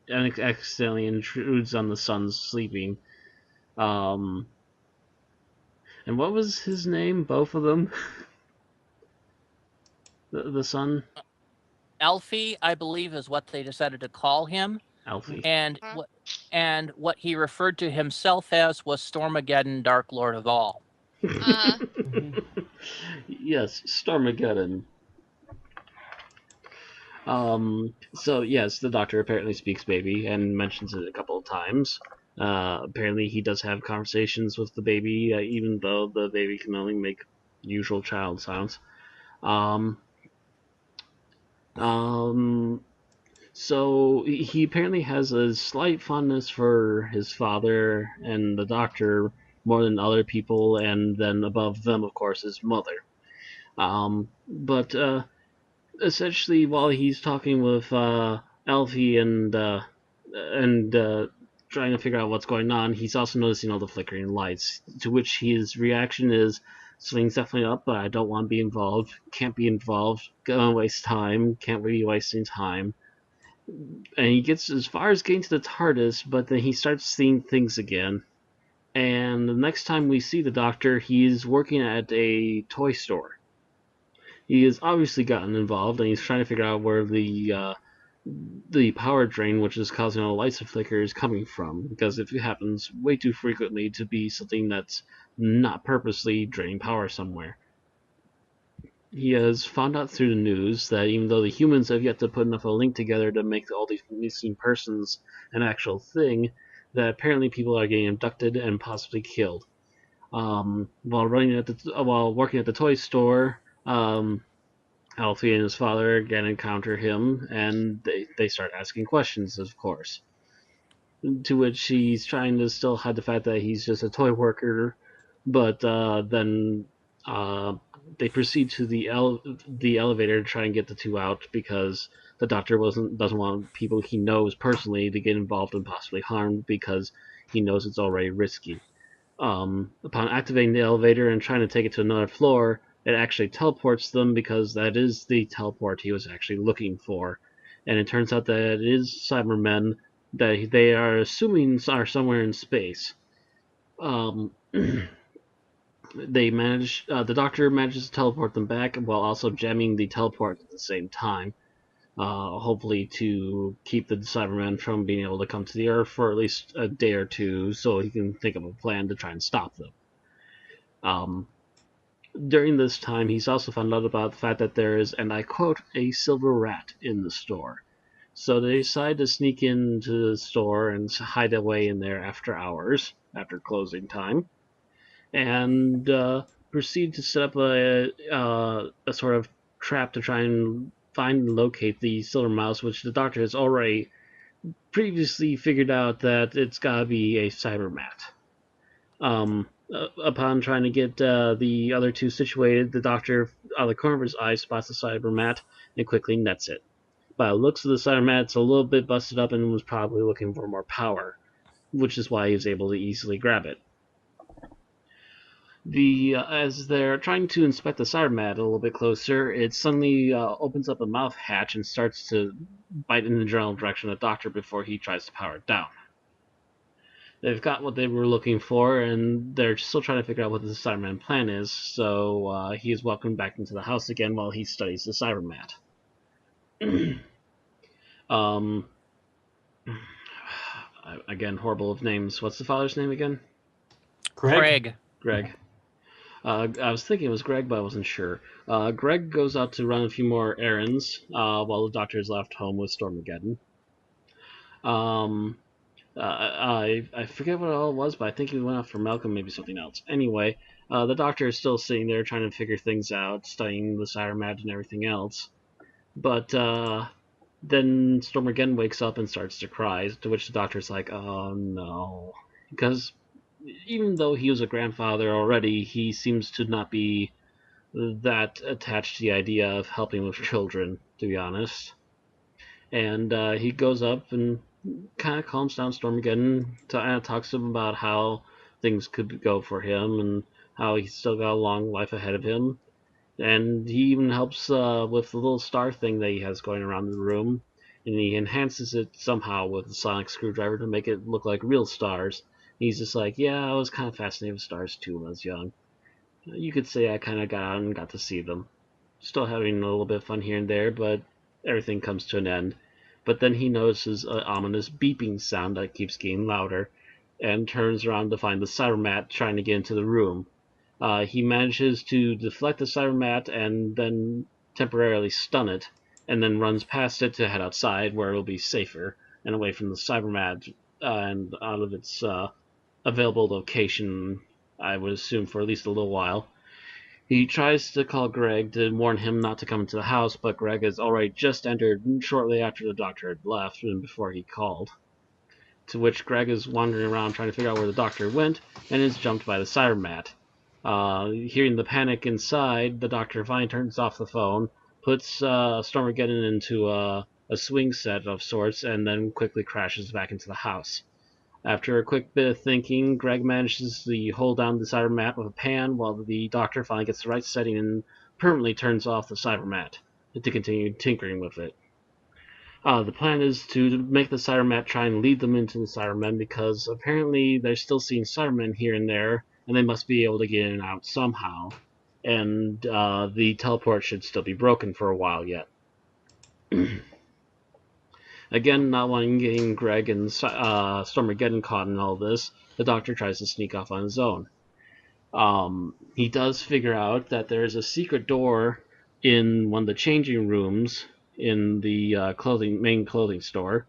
accidentally intrudes on the son's sleeping. And what was his name? Both of them? the son? Alfie, I believe, is what they decided to call him. Alfie. And what he referred to himself as was Stormageddon, Dark Lord of all. Yes, Stormageddon. So yes, the doctor apparently speaks baby and mentions it a couple of times. Apparently he does have conversations with the baby, even though the baby can only make usual child sounds. So he apparently has a slight fondness for his father and the doctor more than other people, and then above them, of course, his mother. But essentially, while he's talking with Alfie and trying to figure out what's going on, he's also noticing all the flickering lights. To which his reaction is, "Something's definitely up, but I don't want to be involved. Can't be involved. Gonna waste time. Can't be wasting time." And he gets as far as getting to the TARDIS, but then he starts seeing things again. And the next time we see the Doctor, he's working at a toy store. He has obviously gotten involved, and he's trying to figure out where the power drain, which is causing all the lights to flicker, is coming from, because it happens way too frequently to be something that's not purposely draining power somewhere. He has found out through the news that even though the humans have yet to put enough of a link together to make all these missing persons an actual thing, that apparently people are getting abducted and possibly killed. While working at the toy store, Alfie and his father again encounter him, and they start asking questions, of course. To which he's trying to still hide the fact that he's just a toy worker, but then they proceed to the elevator to try and get the two out, because the doctor doesn't want people he knows personally to get involved and possibly harmed, because he knows it's already risky. Upon activating the elevator and trying to take it to another floor, it actually teleports them, because that is the teleport he was actually looking for. And it turns out that it is Cybermen that they are assuming are somewhere in space. The doctor manages to teleport them back while also jamming the teleport at the same time, hopefully to keep the Cybermen from being able to come to the Earth for at least a day or two, so he can think of a plan to try and stop them. During this time, he's also found out about the fact that there is, and I quote, "a silver rat in the store." So they decide to sneak into the store and hide away in there after hours, after closing time, and proceed to set up a sort of trap to try and find and locate the silver mouse, which the doctor has already previously figured out that it's gotta be a cybermat. Upon trying to get the other two situated, the doctor, out of the corner of his eye, spots the cybermat and quickly nets it. By the looks of the cybermat, it's a little bit busted up and was probably looking for more power, which is why he was able to easily grab it. As they're trying to inspect the cybermat a little bit closer, it suddenly opens up a mouth hatch and starts to bite in the general direction of the doctor before he tries to power it down. They've got what they were looking for, and they're still trying to figure out what the Cyberman plan is, so he is welcomed back into the house again while he studies the Cybermat. again, horrible of names. What's the father's name again? Craig. Greg. I was thinking it was Greg, but I wasn't sure. Greg goes out to run a few more errands while the doctor is left home with Stormageddon. I forget what it all was, but I think he went out for milk and maybe something else. Anyway, the doctor is still sitting there trying to figure things out, studying the Cybermen and everything else. But then Stormageddon wakes up and starts to cry, to which the doctor's like, oh no. Because even though he was a grandfather already, he seems to not be that attached to the idea of helping with children, to be honest. And he goes up and kind of calms down Stormageddon, talks to him about how things could go for him and how he's still got a long life ahead of him. And he even helps with the little star thing that he has going around the room, and he enhances it somehow with a sonic screwdriver to make it look like real stars. He's just like, yeah, I was kind of fascinated with stars too when I was young. You could say I kind of got out and got to see them. Still having a little bit of fun here and there, but everything comes to an end. But then he notices an ominous beeping sound that keeps getting louder, and turns around to find the Cybermat trying to get into the room. He manages to deflect the Cybermat and then temporarily stun it, and then runs past it to head outside where it will be safer and away from the Cybermat and out of its available location, I would assume, for at least a little while. He tries to call Greg to warn him not to come into the house, but Greg has already just entered shortly after the doctor had left and before he called. To which Greg is wandering around trying to figure out where the doctor went and is jumped by the Cybermat. Hearing the panic inside, the doctor finally turns off the phone, puts Stormageddon into a swing set of sorts, and then quickly crashes back into the house. After a quick bit of thinking, Greg manages to hold down the Cybermat with a pan while the doctor finally gets the right setting and permanently turns off the Cybermat to continue tinkering with it. The plan is to make the Cybermat try and lead them into the Cybermen because apparently they're still seeing Cybermen here and there, and they must be able to get in and out somehow. And the teleport should still be broken for a while yet. Again, not wanting getting Greg and Stormageddon caught in all this, the doctor tries to sneak off on his own. He does figure out that there is a secret door in one of the changing rooms in the main clothing store,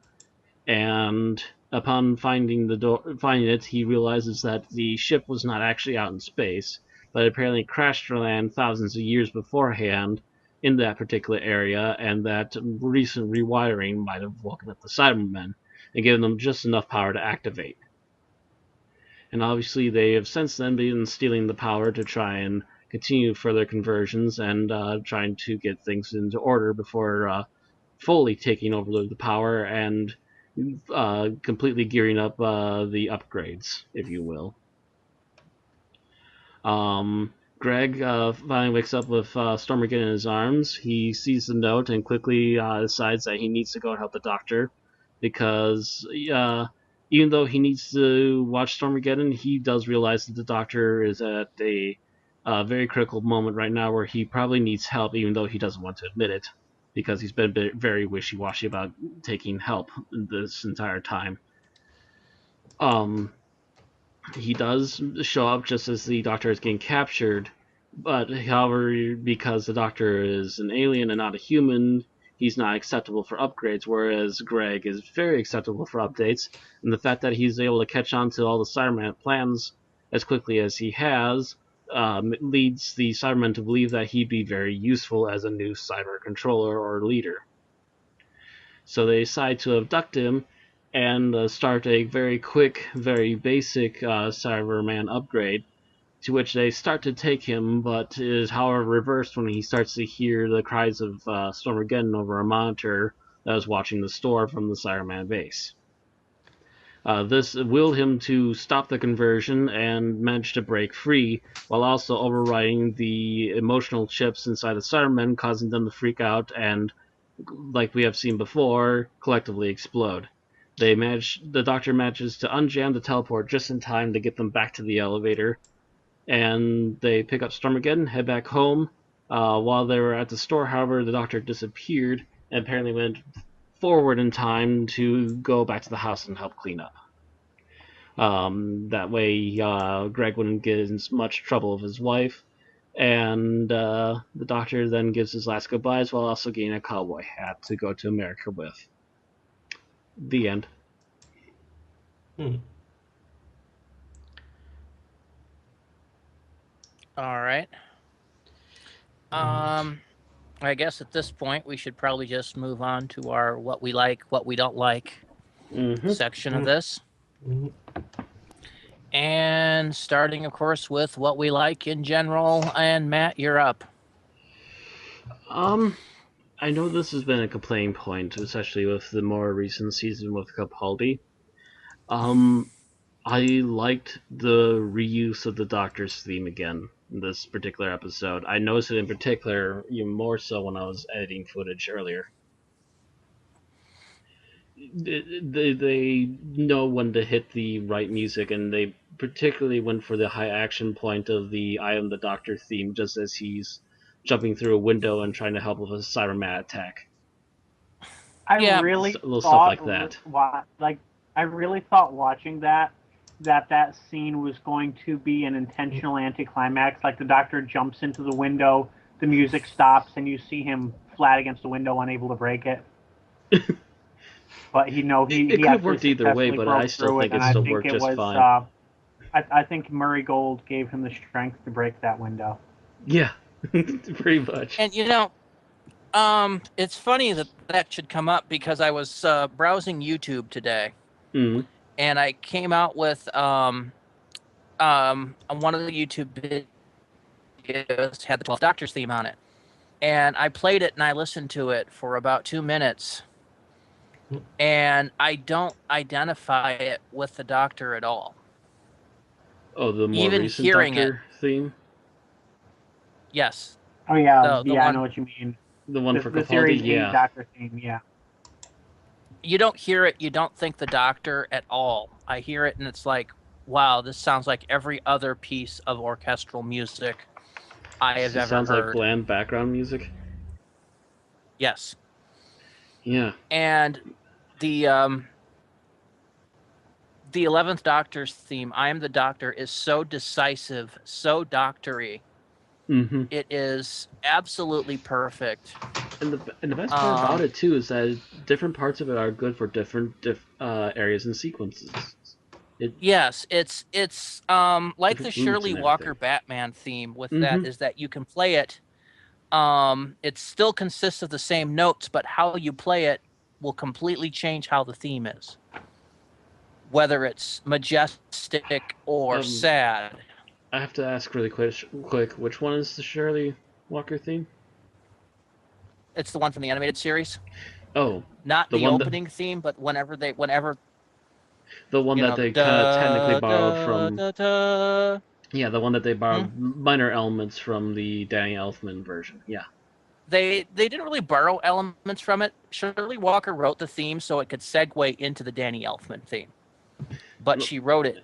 and upon finding it, he realizes that the ship was not actually out in space, but apparently crashed to land thousands of years beforehand in that particular area, and that recent rewiring might have woken up the Cybermen and given them just enough power to activate. And obviously they have since then been stealing the power to try and continue further conversions and trying to get things into order before fully taking over the power and completely gearing up the upgrades, if you will. Greg finally wakes up with Stormageddon in his arms. He sees the note and quickly decides that he needs to go and help the doctor because even though he needs to watch Stormageddon, he does realize that the doctor is at a very critical moment right now where he probably needs help, even though he doesn't want to admit it, because he's been very wishy-washy about taking help this entire time. He does show up just as the doctor is getting captured, but however, because the doctor is an alien and not a human, he's not acceptable for upgrades, whereas Greg is very acceptable for updates, and the fact that he's able to catch on to all the Cybermen plans as quickly as he has leads the Cybermen to believe that he'd be very useful as a new cyber controller or leader. So they decide to abduct him and start a very quick, very basic Cyberman upgrade, to which they start to take him, but is however reversed when he starts to hear the cries of Stormageddon over a monitor that is watching the store from the Cyberman base. This willed him to stop the conversion and manage to break free, while also overriding the emotional chips inside the Cybermen, causing them to freak out and, like we have seen before, collectively explode. The doctor manages to unjam the teleport just in time to get them back to the elevator, and they pick up Stormageddon, head back home. While they were at the store, however, the doctor disappeared and apparently went forward in time to go back to the house and help clean up. That way, Greg wouldn't get in much trouble with his wife. And the Doctor then gives his last goodbyes while also getting a cowboy hat to go to America with. The end. All right. I guess at this point we should probably just move on to our what we like, what we don't like section of this. And starting, of course, with what we like in general. And Matt, you're up. I know this has been a complaining point, especially with the more recent season with Capaldi. I liked the reuse of the Doctor's theme again in this particular episode. I noticed it in particular even more so when I was editing footage earlier. They know when to hit the right music, and they particularly went for the high action point of the I Am the Doctor theme, just as he's jumping through a window and trying to help with a Cyberman attack. I Yeah. really Little thought, stuff like that. I really thought watching that scene was going to be an intentional anticlimax. Like the Doctor jumps into the window, the music stops, and you see him flat against the window, unable to break it. But It could have worked either way, but I still think it still worked just fine. I think Murray Gold gave him the strength to break that window. Yeah, pretty much. And it's funny that should come up because I was browsing YouTube today, and I came out with one of the YouTube videos had the 12 Doctors theme on it, and I played it and I listened to it for about 2 minutes, and I don't identify it with the Doctor at all. Oh, the more Even recent hearing Doctor theme? Yes. Oh yeah, The I one- know what you mean. The one for The Capaldi, Series 8 yeah. Doctor theme, yeah. You don't hear it, you don't think the Doctor at all. I hear it and it's like, wow, this sounds like every other piece of orchestral music I have ever Sounds heard. like bland background music. Yes. Yeah. And the 11th Doctor's theme, I Am the Doctor, is so decisive, so doctory. It is absolutely perfect. And the best part about it too is that different parts of it are good for different areas and sequences. Yes, it's like the Shirley and Walker everything. Batman theme with that is that you can play it. It still consists of the same notes, but how you play it will completely change how the theme is. Whether it's majestic or sad. I have to ask really quick, which one is the Shirley Walker theme? It's the one from the animated series. Oh, not the opening theme, but whenever the one that they kind of technically borrowed from. Yeah, the one that they borrowed minor elements from the Danny Elfman version. Yeah. They didn't really borrow elements from it. Shirley Walker wrote the theme so it could segue into the Danny Elfman theme, but she wrote it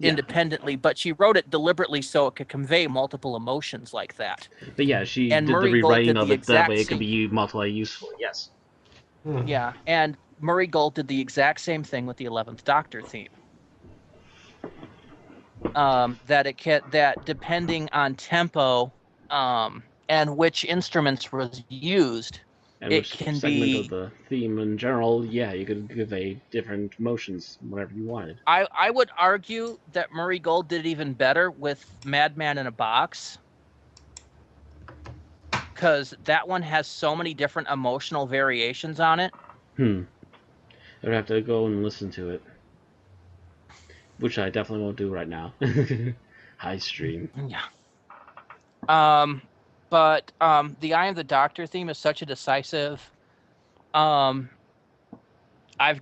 independently. But she wrote it deliberately so it could convey multiple emotions like that. But yeah, she did the rewriting of it that way it could be multi-useful. Yes. Yeah, and Murray Gold did the exact same thing with the 11th Doctor theme. That depending on tempo and which instruments was used, and it which can segment be of the theme in general. Yeah, you could convey different emotions whenever you wanted. I would argue that Murray Gold did it even better with Madman in a Box, because that one has so many different emotional variations on it. I'd have to go and listen to it, which I definitely won't do right now. High stream. Yeah. But the Eye of the Doctor theme is such a decisive. I've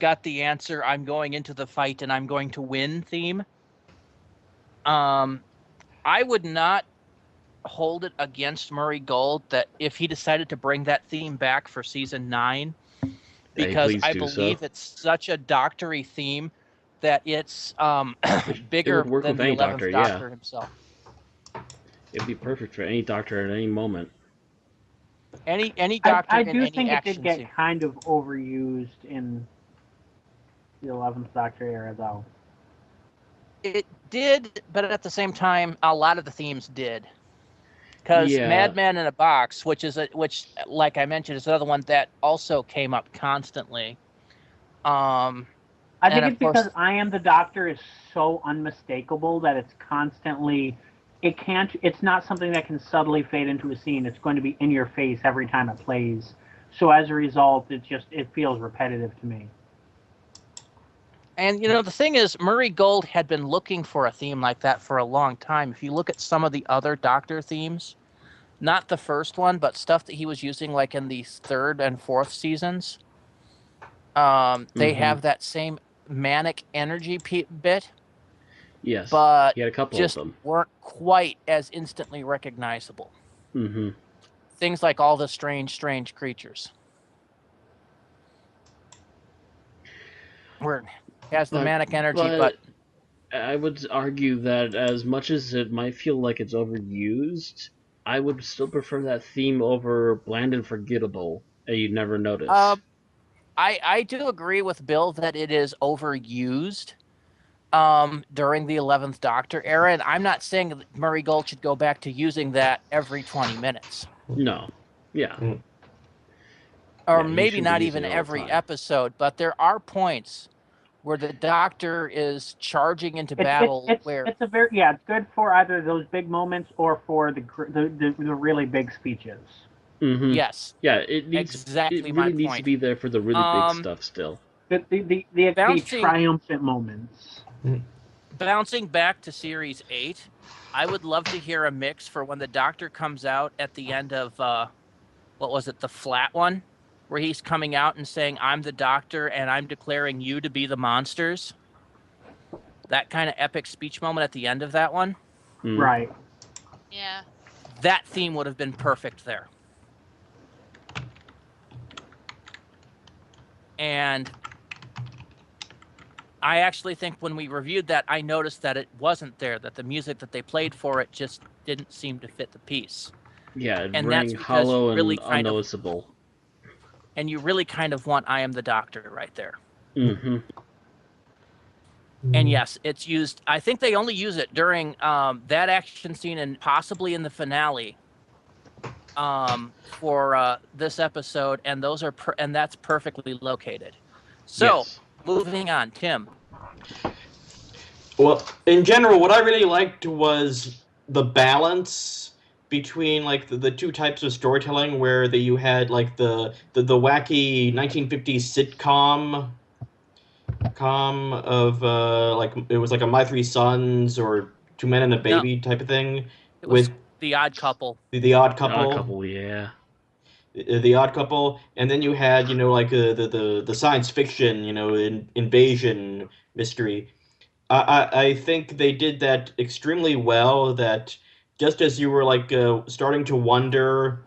got the answer. I'm going into the fight and I'm going to win theme. I would not hold it against Murray Gold that if he decided to bring that theme back for season 9, because I believe it's such a doctory theme that it's bigger than the 11th Doctor himself. It'd be perfect for any Doctor at any moment. Any Doctor I in do any think it did get scene. kind of overused in the 11th Doctor era, though. It did, but at the same time, a lot of the themes did. Because Yeah. Madman in a Box, which, like I mentioned, is another one that also came up constantly. I And think of it's course, because I Am the Doctor is so unmistakable that it's constantly. It's not something that can subtly fade into a scene. It's going to be in your face every time it plays. So as a result, it feels repetitive to me. and the thing is, Murray Gold had been looking for a theme like that for a long time. If you look at some of the other Doctor themes, not the first one, but stuff that he was using like in the third and fourth seasons, they have that same manic energy bit, Yes. but He had a couple of just them. weren't quite as instantly recognizable. Mm-hmm. Things like all the strange creatures. Where it has the manic energy, but I would argue that as much as it might feel like it's overused, I would still prefer that theme over Bland and Forgettable, and you'd never notice. I do agree with Bill that it is overused during the 11th Doctor era, and I'm not saying that Murray Gold should go back to using that every 20 minutes. No. Yeah. Or Yeah, he maybe shouldn't be not using even it all the every time. episode, but there are points where the Doctor is charging into battle where It's a very it's good for either those big moments or for the really big speeches. Mm-hmm. yes, Yeah, it exactly my really needs to point. be there for the really big stuff still. The Bouncing triumphant moments. bouncing back to series 8, I would love to hear a mix for when the Doctor comes out at the end of what was it, the flat one, where he's coming out and saying, "I'm the Doctor and I'm declaring you to be the monsters." That kind of epic speech moment at the end of that one. Mm. Right. Yeah. That theme would have been perfect there. And I actually think when we reviewed that, I noticed that it wasn't there, that the music that they played for it just didn't seem to fit the piece. Yeah, it And rang that's because hollow and unnoticeable. you really kind of want "I Am the Doctor" right there. Mm-hmm. And yes, it's used. I think they only use it during that action scene and possibly in the finale for this episode, and those are and that's perfectly located. So, Yes. moving on, Tim. Well, in general, what I really liked was the balance between like the two types of storytelling, where you had like the wacky 1950s sitcom of like it was like a My Three Sons or Two Men and a No, Baby type of thing it was with The Odd Couple. the Odd The Odd Couple. Couple, yeah. The Odd Couple, and then you had like the science fiction invasion mystery. I think they did that extremely well. That just as you were like starting to wonder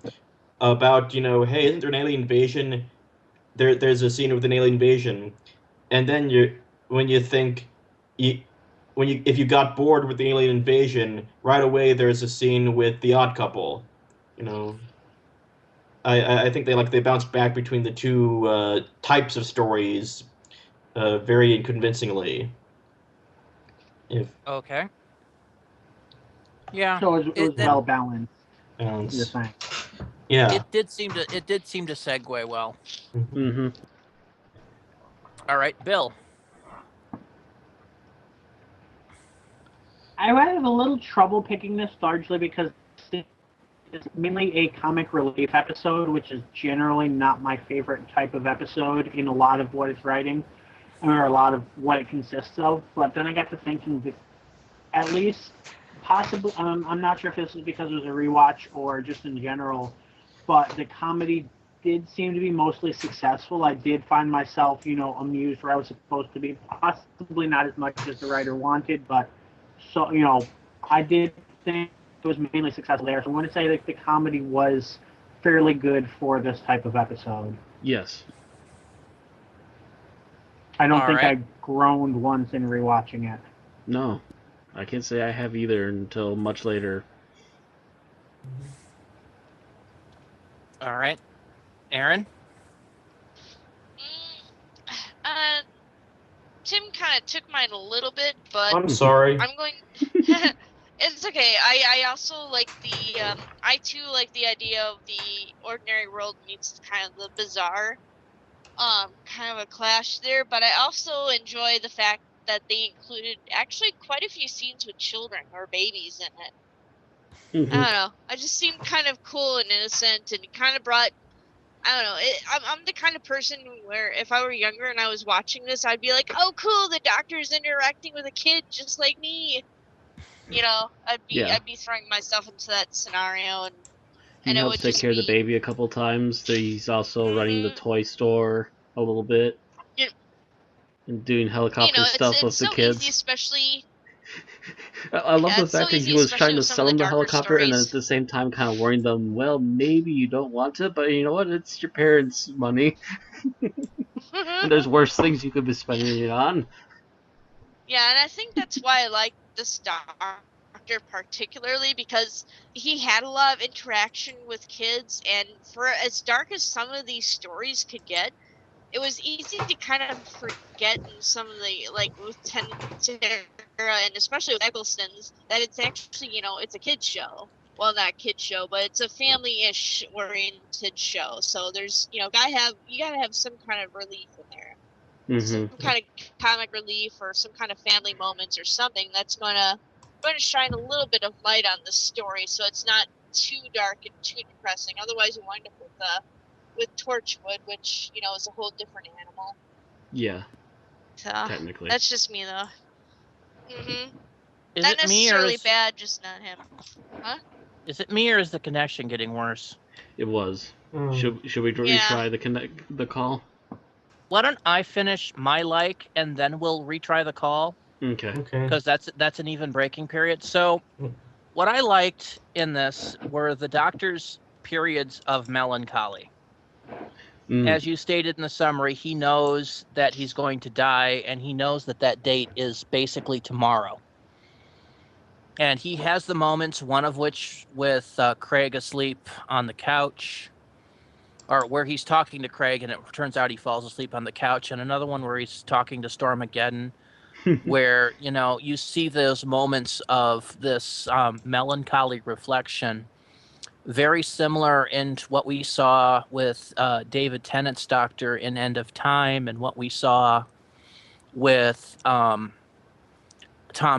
about hey, isn't there an alien invasion? There's a scene with an alien invasion, and then when you think you if you got bored with the alien invasion right away, there's a scene with the Odd Couple. You know, I think they bounce back between the two types of stories very convincingly. If Okay. Yeah. So it was That well balanced. You're balance, saying. yeah. it did seem to segue well. Mm-hmm. All right, Bill. I had a little trouble picking this largely because it's mainly a comic relief episode, which is generally not my favorite type of episode in a lot of what it's writing, or a lot of what it consists of. But then I got to thinking that at least, possibly, I'm not sure if this is because it was a rewatch or just in general, but the comedy did seem to be mostly successful. I did find myself, amused where I was supposed to be. Possibly not as much as the writer wanted, but so I did think it was mainly successful there. So I want to say that the comedy was fairly good for this type of episode. Yes. I don't All think right. I groaned once in rewatching it. No. I can't say I have either until much later. All right. Aaron? Uh, Tim kind of took mine a little bit, but I'm sorry. I'm going. It's okay. I also like the I too like the idea of the ordinary world meets kind of the bizarre, kind of a clash there. But I also enjoy the fact that they included actually quite a few scenes with children or babies in it. I don't know. I just seemed kind of cool and innocent, and it kind of brought. I don't know. I'm the kind of person where if I were younger and I was watching this, I'd be like, "Oh, cool! The doctor's interacting with a kid just like me." You know, Yeah. I'd be throwing myself into that scenario, and He it helps would take just care of the be. baby a couple times. He's also running the Mhm. toy store a little bit. You, And doing you helicopter know, stuff it's with the so easy, kids. especially. I love Yeah, the it's so fact that easy, he was especially trying to with some of sell the them the darker helicopter and at stories. the same time kind of warning them, well, maybe you don't want it, but you know what? It's your parents' money. And there's worse things you could be spending it on. Yeah, and I think that's why I like this doctor particularly because he had a lot of interaction with kids, and for as dark as some of these stories could get, it was easy to kind of forget in some of the like with Tara and especially with Eggleston's that it's actually it's a kid show. Well, not a kid show, but it's a family-ish oriented show. So there's you gotta have some kind of relief in there, some kind of comic relief or some kind of family moments or something that's going to shine a little bit of light on the story, so it's not too dark and too depressing. Otherwise, you wind up with Torchwood, which is a whole different animal. Yeah, So technically. that's just me though. Is Not it me or necessarily bad, just not him. Huh? is it me or is the connection getting worse? It was. Should we Yeah. retry the call? Why don't I finish my like and then we'll retry the call? Okay. Because that's an even breaking period. So what I liked in this were the doctor's periods of melancholy. As you stated in the summary, he knows that he's going to die, and he knows that that date is basically tomorrow. And he has the moments, one of which with Craig asleep on the couch, or where he's talking to Craig, and it turns out he falls asleep on the couch, and another one where he's talking to Stormageddon, where you see those moments of this melancholy reflection. Very similar in what we saw with David Tennant's Doctor in End of Time, and what we saw with Tom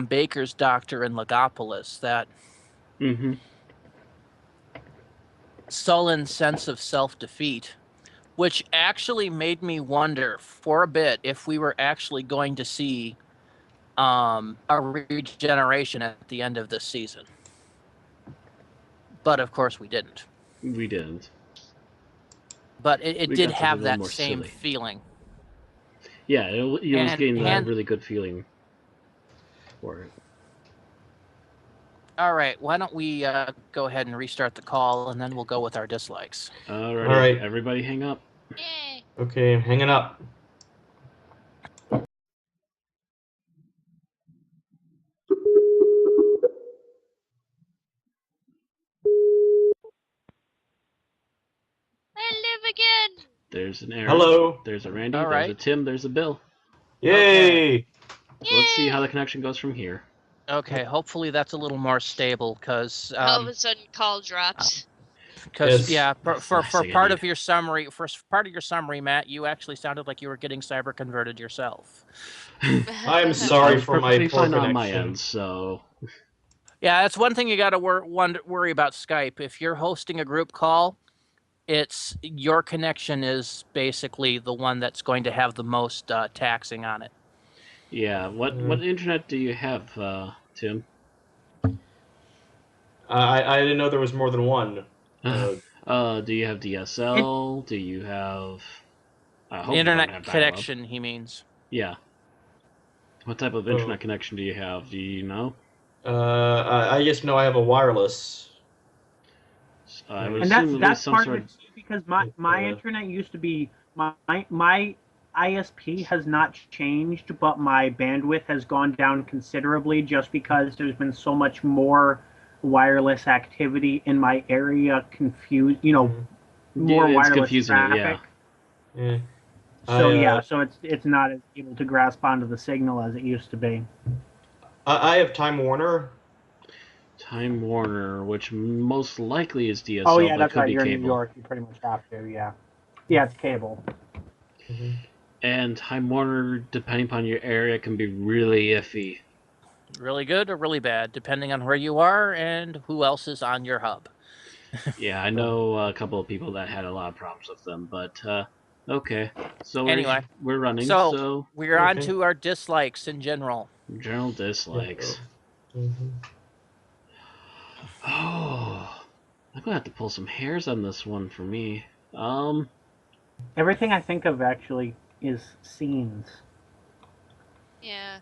Baker's Doctor in Legopolis. That sullen sense of self-defeat, which actually made me wonder for a bit if we were actually going to see a regeneration at the end of this season. But of course we didn't. We didn't. But it did have that same silly feeling. Yeah, it was getting that really good feeling for it. All right, why don't we go ahead and restart the call, and then we'll go with our dislikes. All right, everybody hang up. Yay. Okay, I'm hanging up. I live again. There's an Aaron. Hello. There's a Randy. All There's right. a Tim. There's a Bill. Yay! Yay. Let's see how the connection goes from here. Okay, hopefully that's a little more stable, because All of a sudden, call drops. because Yes. for part of your summary, Matt, you actually sounded like you were getting cyber converted yourself. I'm sorry for my poor fine connection. on my end, so. Yeah, that's one thing you got to worry about Skype. If you're hosting a group call, it's your connection is basically the one that's going to have the most taxing on it. Yeah, what internet do you have, Tim? I didn't know there was more than one. Do you have DSL? Do you have? I hope Internet you don't have connection, dial-up. he means. Yeah. What type of internet connection do you have? Do you know? I just know I have a wireless. I would And assume that's some part sort of it too, because my internet used to be my ISP has not changed, but my bandwidth has gone down considerably just because there's been so much more wireless activity in my area. More wireless traffic. Yeah. So I, so it's not as able to grasp onto the signal as it used to be. I have Time Warner. Time Warner, which most likely is DSL, Oh yeah, but that's could right. be You're in cable. New York. You pretty much have to. Yeah, it's cable. And Time Warner, depending upon your area, can be really iffy. Really good or really bad, depending on where you are and who else is on your hub. Yeah, I know a couple of people that had a lot of problems with them, but okay. So Anyway, we're running, So so we're on Okay. to our dislikes in general. general dislikes. Oh, I'm gonna have to pull some hairs on this one for me. Everything I think of actually is scenes. Yeah.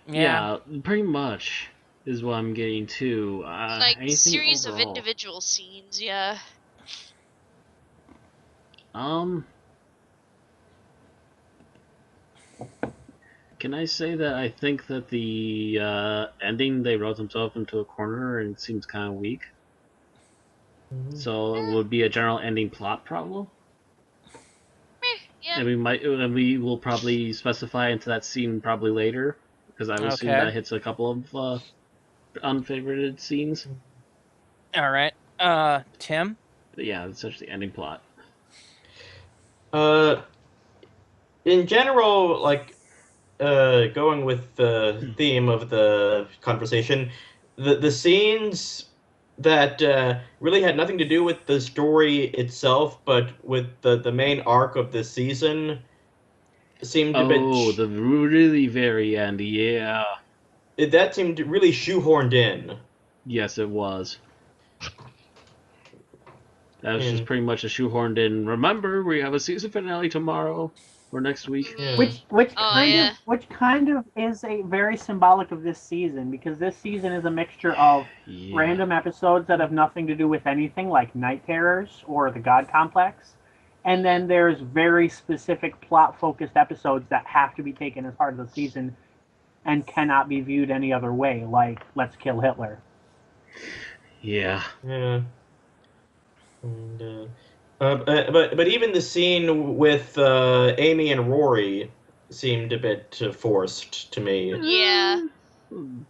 Yeah. Pretty much is what I'm getting to. Like Anything series of overall? individual scenes, yeah. Can I say that I think that the ending they wrote themselves into a corner and it seems kind of weak? So it would be a general ending plot problem. Yeah. And we will probably specify into that scene probably later because I would assume Okay. that hits a couple of unfavorited scenes. All right. Tim? But yeah, it's such the ending plot. In general, like going with the theme of the conversation, the scenes that really had nothing to do with the story itself, but with the main arc of the season, seemed a bit. Oh, the really very end, yeah. That seemed really shoehorned in. Yes, it was. That was just Yeah. pretty much a shoehorned in. Remember, we have a season finale tomorrow or next week. Yeah. Oh yeah. Which kind of is a very symbolic of this season, because this season is a mixture of Yeah. random episodes that have nothing to do with anything, like Night Terrors or the God Complex, and then there's very specific plot focused episodes that have to be taken as part of the season and cannot be viewed any other way, like Let's Kill Hitler. Yeah. Yeah. And, but even the scene with Amy and Rory seemed a bit forced to me. Yeah.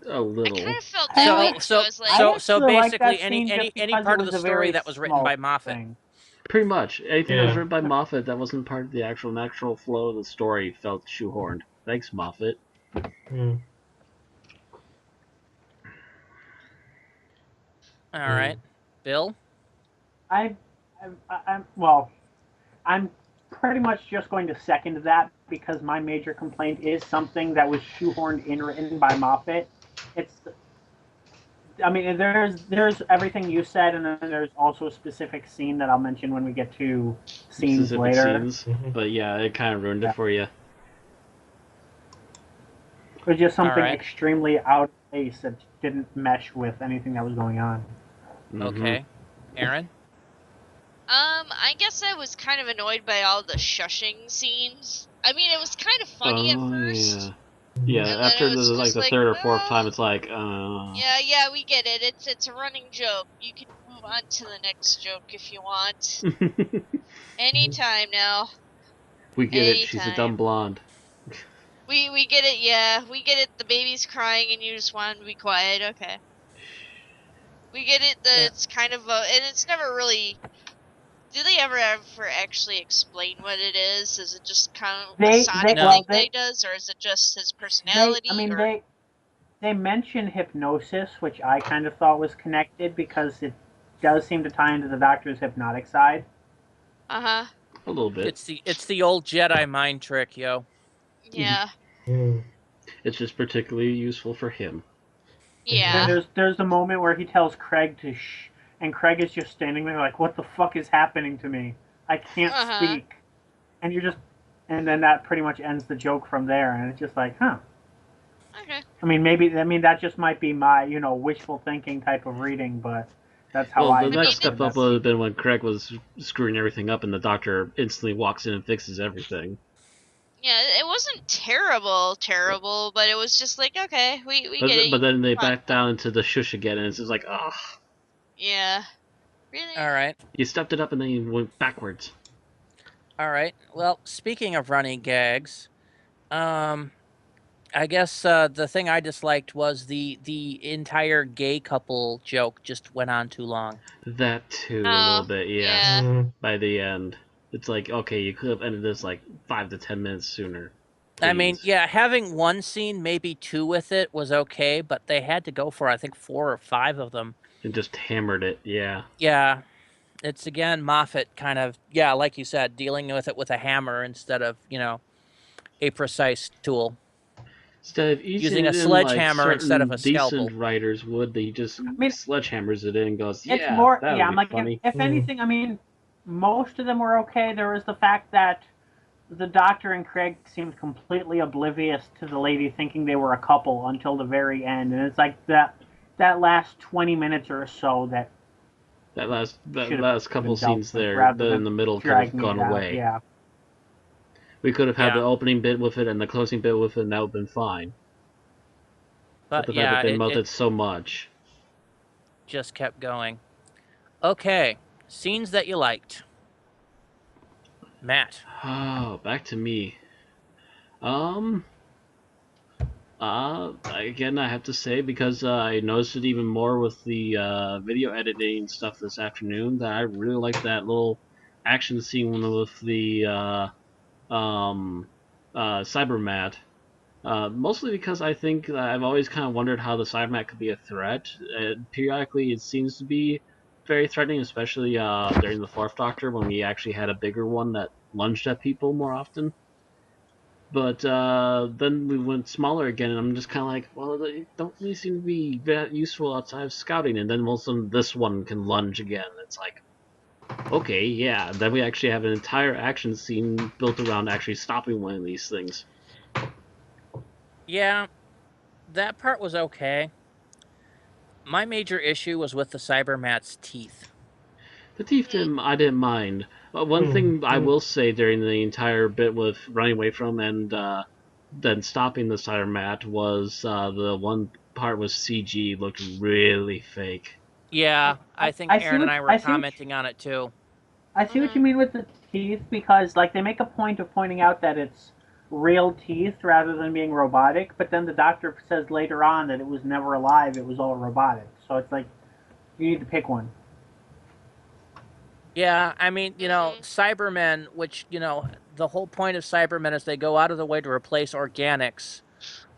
A I little. kind of felt I that way like- too. I was like, So like basically, that scene just any because part it of was the a story very that was written small by Moffat. thing. Pretty much. Anything that was Yeah. written by Moffat that wasn't part of the actual natural flow of the story felt shoehorned. Thanks, Moffat. Hmm. All right. Bill? I'm pretty much just going to second that because my major complaint is something that was shoehorned in, written by Moffat. I mean, there's everything you said, and then there's also a specific scene that I'll mention when we get to scenes Specific later. scenes. But yeah, it kind of ruined it for you. It was just something Alright. extremely out of place that didn't mesh with anything that was going on. Mm-hmm. Okay. Aaron? I guess I was kind of annoyed by all the shushing scenes. I mean, it was kind of funny at first. Yeah. Yeah, And after then it was the just the third or fourth "Oh, time, it's like, yeah, we get it. It's a running joke. You can move on to the next joke if you want. Anytime now. we get it. She's a Anytime. dumb blonde. We get it, yeah. We get it, the baby's crying and you just want him to be quiet, okay. We get it that it's kind of and it's never really, do they ever actually explain what it is? Is it just kind of a Sonic thing that he does, or is it just his personality? They mention hypnosis, which I kind of thought was connected because it does seem to tie into the Doctor's hypnotic side. Uh-huh. A little bit. It's the old Jedi mind trick, yo. Yeah. It's just particularly useful for him. Yeah. There's a moment where he tells Craig to shh, and Craig is just standing there like, "What the fuck is happening to me? I can't speak." And and then that pretty much ends the joke from there, and it's just like, huh. Okay. I mean, that just might be my, wishful thinking type of reading, but that's how the next step up would have been when Craig was screwing everything up and the Doctor instantly walks in and fixes everything. Yeah, it wasn't terrible, but it was just like, okay, we get it. But then they back down into the shush again, and it's just like, ah. Yeah. Really? All right. You stepped it up and then you went backwards. All right. Well, speaking of running gags, I guess the thing I disliked was the entire gay couple joke just went on too long. That too, a little Oh, bit, yeah. yeah. By the end, it's like, okay, you could have ended this like 5 to 10 minutes sooner. I mean, Please. yeah, having one scene, maybe two with it was okay, but they had to go for, I think, 4 or 5 of them. And just hammered it, yeah. Yeah, it's again Moffat kind of, yeah, like you said, dealing with it with a hammer instead of, a precise tool. Instead of easing Using a it in like sledgehammer instead of certain a decent scalpel. writers would, they just I mean, sledgehammers it in and goes, it's yeah, more. that'll Yeah, I'm be like, funny. if anything, I mean, most of them were okay. There was the fact that the Doctor and Craig seemed completely oblivious to the lady thinking they were a couple until the very end, and it's like that last 20 minutes or so that That should have last couple been dealt scenes with there rather in than the middle could have dragging gone it out. away. Yeah. We could have had Yeah. the opening bit with it and the closing bit with it, and that would have been fine. But the fact yeah, that they it melted so much. just kept going. Okay, scenes that you liked. Matt. Oh, back to me. Again, I have to say, because I noticed it even more with the video editing stuff this afternoon, that I really like that little action scene with the Cybermat. Mostly because I think that I've always kind of wondered how the Cybermat could be a threat. Periodically, it seems to be very threatening, especially during the Fourth Doctor when we actually had a bigger one that lunged at people more often. But then we went smaller again, and I'm just kind of like, well, they don't really seem to be that useful outside of scouting. And then all of a sudden, this one can lunge again. It's like, okay, yeah. Then we actually have an entire action scene built around actually stopping one of these things. Yeah, that part was okay. My major issue was with the Cybermat's teeth. The teeth I didn't mind. One thing I will say during the entire bit with running away from and then stopping the Cybermat was the one part with CG looked really fake. Yeah, I think I see Aaron and what I were I see what commenting on it too. I see what you mean with the teeth because like they make a point of pointing out that it's real teeth rather than being robotic, but then the Doctor says later on that it was never alive; it was all robotic. So it's like you need to pick one. Yeah, I mean, Cybermen, which, the whole point of Cybermen is they go out of the way to replace organics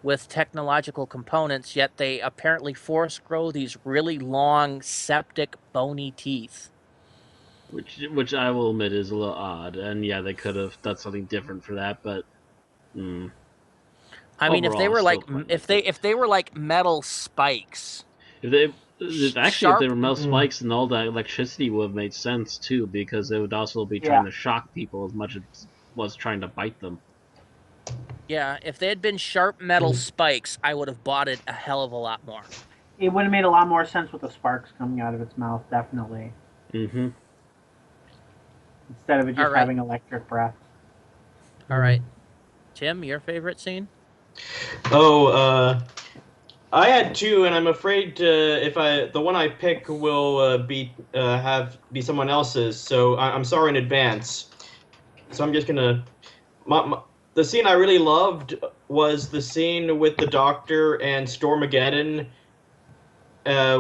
with technological components, yet they apparently force grow these really long, septic, bony teeth. Which I will admit is a little odd, and yeah, they could have done something different for that, but I mean, if they overall, I were still like quite if liked they it. if they were like metal spikes, If they sharp. were metal spikes and all that electricity would have made sense too, because it would also be Yeah. trying to shock people as much as it was trying to bite them. Yeah, if they had been sharp metal spikes, I would have bought it a hell of a lot more. It would have made a lot more sense with the sparks coming out of its mouth, definitely. Mm-hmm. Instead of it All just right. having electric breath. All right. Tim, your favorite scene? Oh, I had two, and I'm afraid the one I pick will be someone else's. So I'm sorry in advance. So I'm just gonna. The scene I really loved was the scene with the Doctor and Stormageddon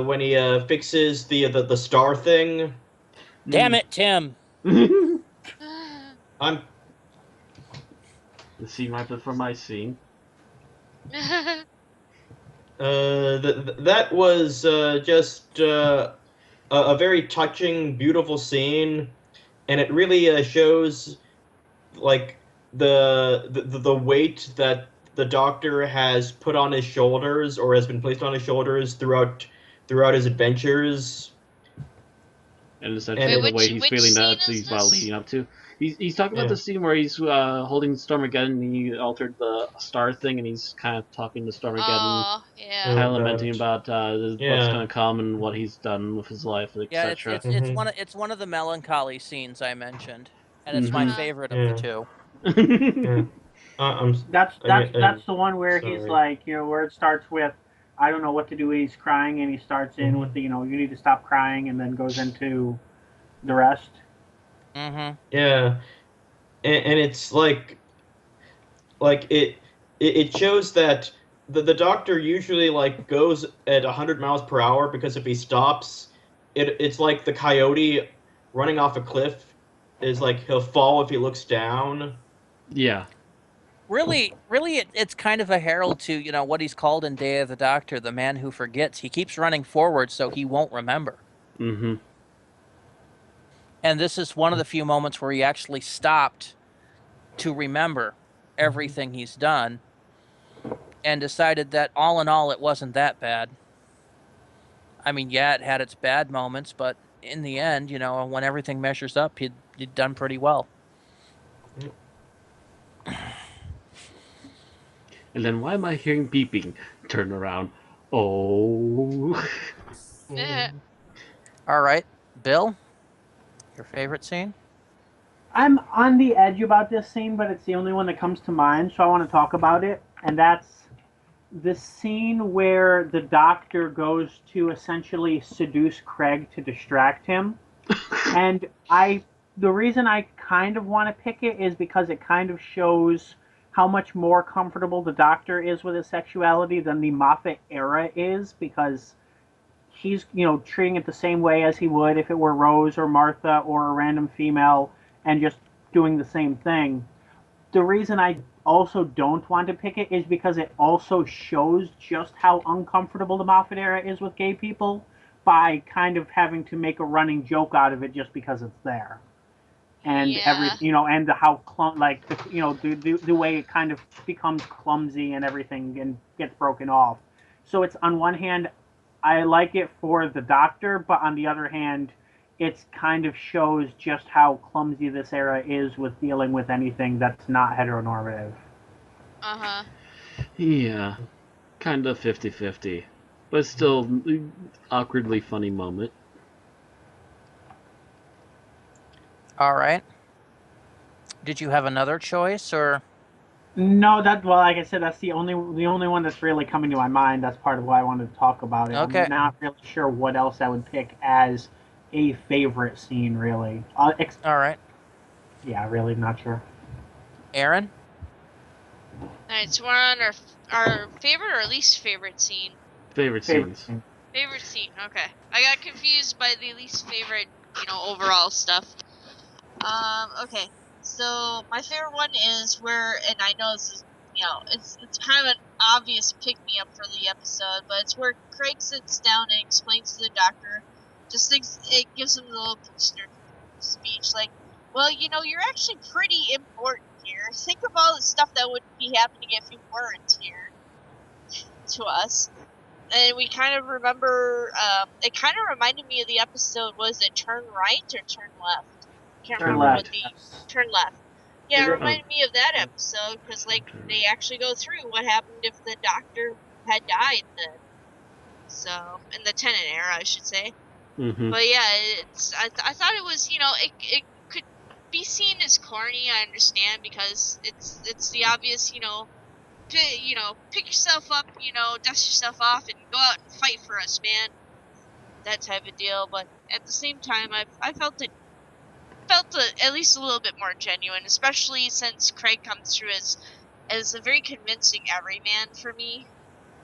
when he fixes the star thing. Damn it, Tim. I'm The scene right before my scene. that was just a very touching, beautiful scene, and it really shows like the weight that the Doctor has put on his shoulders or has been placed on his shoulders throughout his adventures. And essentially the way he's feeling that he's leading up to. He's talking about the scene where he's holding Stormageddon and he altered the star thing and he's kind of talking to Stormageddon, kind of lamenting about what's going to come and what he's done with his life, Yeah, etc. it's one of the melancholy scenes I mentioned, and it's my favorite of the two. That's the one where he's like, where it starts with, I don't know what to do. He's crying, and he starts in with the, you need to stop crying, and then goes into the rest. Mm-hmm. Yeah, and it's like it shows that the doctor usually like goes at 100 miles per hour, because if he stops, it's like the coyote running off a cliff, is like he'll fall if he looks down. Yeah. Really, it's kind of a herald to, what he's called in Day of the Doctor, the man who forgets. He keeps running forward so he won't remember. Mm-hmm. And this is one of the few moments where he actually stopped to remember everything he's done and decided that all in all, it wasn't that bad. I mean, yeah, it had its bad moments, but in the end, when everything measures up, he'd done pretty well. And then why am I hearing beeping? Turn around. Oh. All right, Bill, your favorite scene? I'm on the edge about this scene, but it's the only one that comes to mind, so I want to talk about it. And that's the scene where the doctor goes to essentially seduce Craig to distract him. And the reason I kind of want to pick it is because it kind of shows how much more comfortable the doctor is with his sexuality than the Moffat era is, because he's, treating it the same way as he would if it were Rose or Martha or a random female, and just doing the same thing. The reason I also don't want to pick it is because it also shows just how uncomfortable the Moffat era is with gay people, by kind of having to make a running joke out of it just because it's there. And and how the way it kind of becomes clumsy and everything and gets broken off. So it's, on one hand, I like it for the doctor, but on the other hand, it's kind of shows just how clumsy this era is with dealing with anything that's not heteronormative. Uh-huh. Yeah. Kind of 50-50. But still, awkwardly funny moment. All right. Did you have another choice, or? No, like I said, that's the only one that's really coming to my mind. That's part of why I wanted to talk about it. Okay. I'm not really sure what else I would pick as a favorite scene, really. All right. Yeah, really not sure. Aaron? All right, so we're on our favorite or least favorite scene. Favorite scenes. Favorite scene. Okay, I got confused by the least favorite, overall stuff. Okay. So my favorite one is where, and I know this is, it's kind of an obvious pick me up for the episode, but it's where Craig sits down and explains to the doctor, just thinks it gives him a little Kushner speech, like, well, you're actually pretty important here. Think of all the stuff that would be happening if you weren't here to us. And we kind of remember, it kind of reminded me of the episode, was it Turn Right or Turn Left? Can't Turn remember left. Turn Left. Yeah, it Oh. reminded me of that episode, because they actually go through what happened if the doctor had died then. So, in the Tennant era, I should say. Mm-hmm. But yeah, I thought it was, it could be seen as corny. I understand, because it's the obvious, pick yourself up, dust yourself off, and go out and fight for us, man. That type of deal. But at the same time, I felt it at least a little bit more genuine, especially since Craig comes through as a very convincing everyman for me.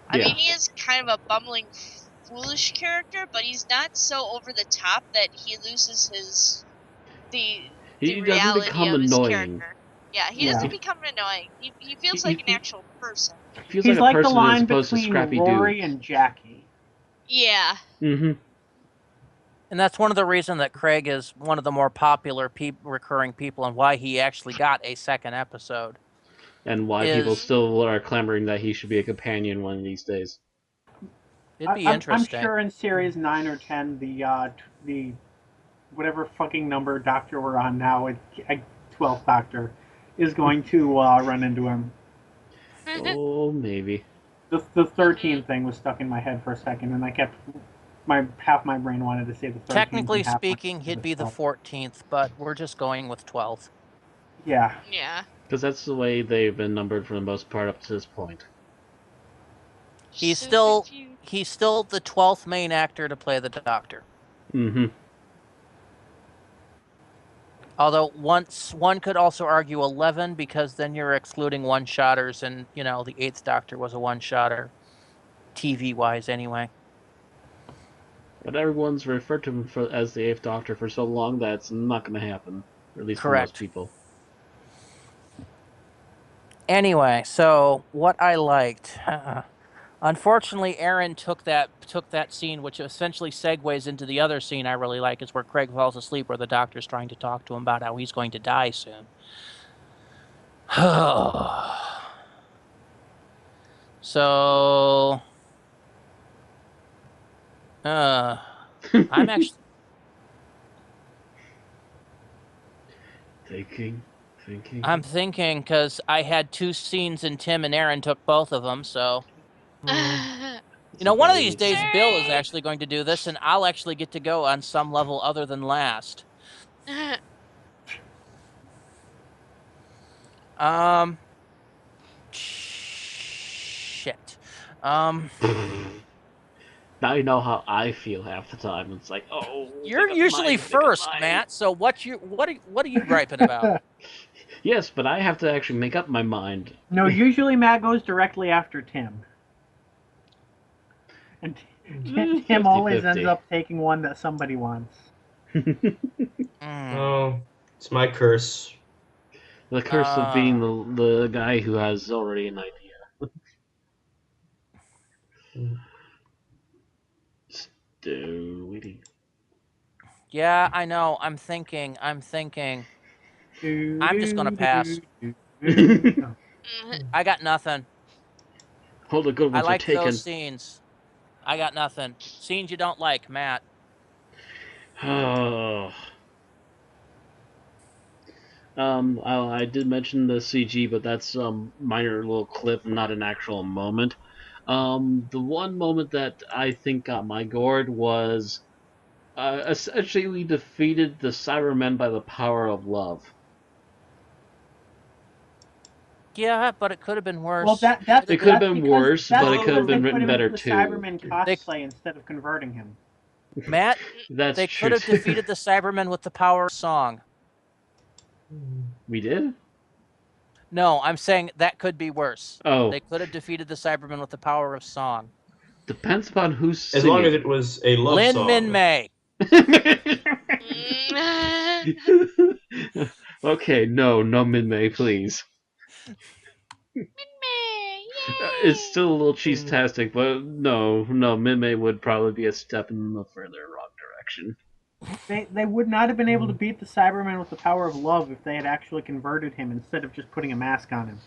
I Yeah. mean, he is kind of a bumbling, foolish character, but he's not so over the top that he loses the He doesn't reality become of his annoying. character. Yeah, he doesn't become annoying. He feels like an actual person. Feels He's like a like the person as line opposed to between scrappy Rory dude. and Jackie. Yeah. Mm-hmm. And that's one of the reasons that Craig is one of the more popular recurring people, and why he actually got a second episode. And why people still are clamoring that he should be a companion one of these days. It'd be I'm interesting. sure in series 9 or 10, the whatever fucking number Doctor we're on now, 12th Doctor, is going to run into him. Oh, maybe. The 13 thing was stuck in my head for a second, and I kept half my brain wanted to say the 13th. Technically speaking, he'd be the 14th, but we're just going with 12th. Yeah. Yeah. Because that's the way they've been numbered for the most part up to this point. He's still the 12th main actor to play the Doctor. Mm-hmm. Although one could also argue 11 because then you're excluding one-shotters, and the Eighth Doctor was a one-shotter, TV-wise anyway. But everyone's referred to him as the Eighth Doctor for so long that it's not going to happen, at least for most Correct. people. Anyway, so what I liked, unfortunately, Aaron took that scene, which essentially segues into the other scene I really like, is where Craig falls asleep, where the Doctor's trying to talk to him about how he's going to die soon. So, I'm actually thinking. I'm thinking because I had 2 scenes and Tim and Aaron took both of them. So, one of these days Bill is actually going to do this, and I'll actually get to go on some level other than last. Shit. Now you know how I feel half the time. It's like, you're usually first, Matt. So what are you griping about? Yes, but I have to actually make up my mind. No, usually Matt goes directly after Tim. And Tim always ends up taking one that somebody wants. Oh, it's my curse. The curse of being the guy who has already an idea. Still waiting. Yeah, I know. I'm thinking. I'm just gonna pass. I got nothing. All the good ones I like are taken. those scenes. I got nothing. Scenes you don't like, Matt. Oh. I did mention the CG, but that's a minor little clip, not an actual moment. The one moment that I think got my gourd was essentially we defeated the Cybermen by the power of love. Yeah, but it could have been worse. Well, it could have been worse, but it could have been written better too. Cyberman cosplay instead of converting him. Matt, that's they true. could have defeated the Cybermen with the power of song. We did? No, I'm saying that could be worse. Oh. They could have defeated the Cybermen with the power of song. Depends upon who's singing. As long as it was a love Lin song. Min May. Okay, no Min May, please. Min May, yay! It's still a little cheese-tastic, but no, Min May would probably be a step in the further wrong direction. They would not have been able to beat the Cyberman with the power of love if they had actually converted him instead of just putting a mask on him.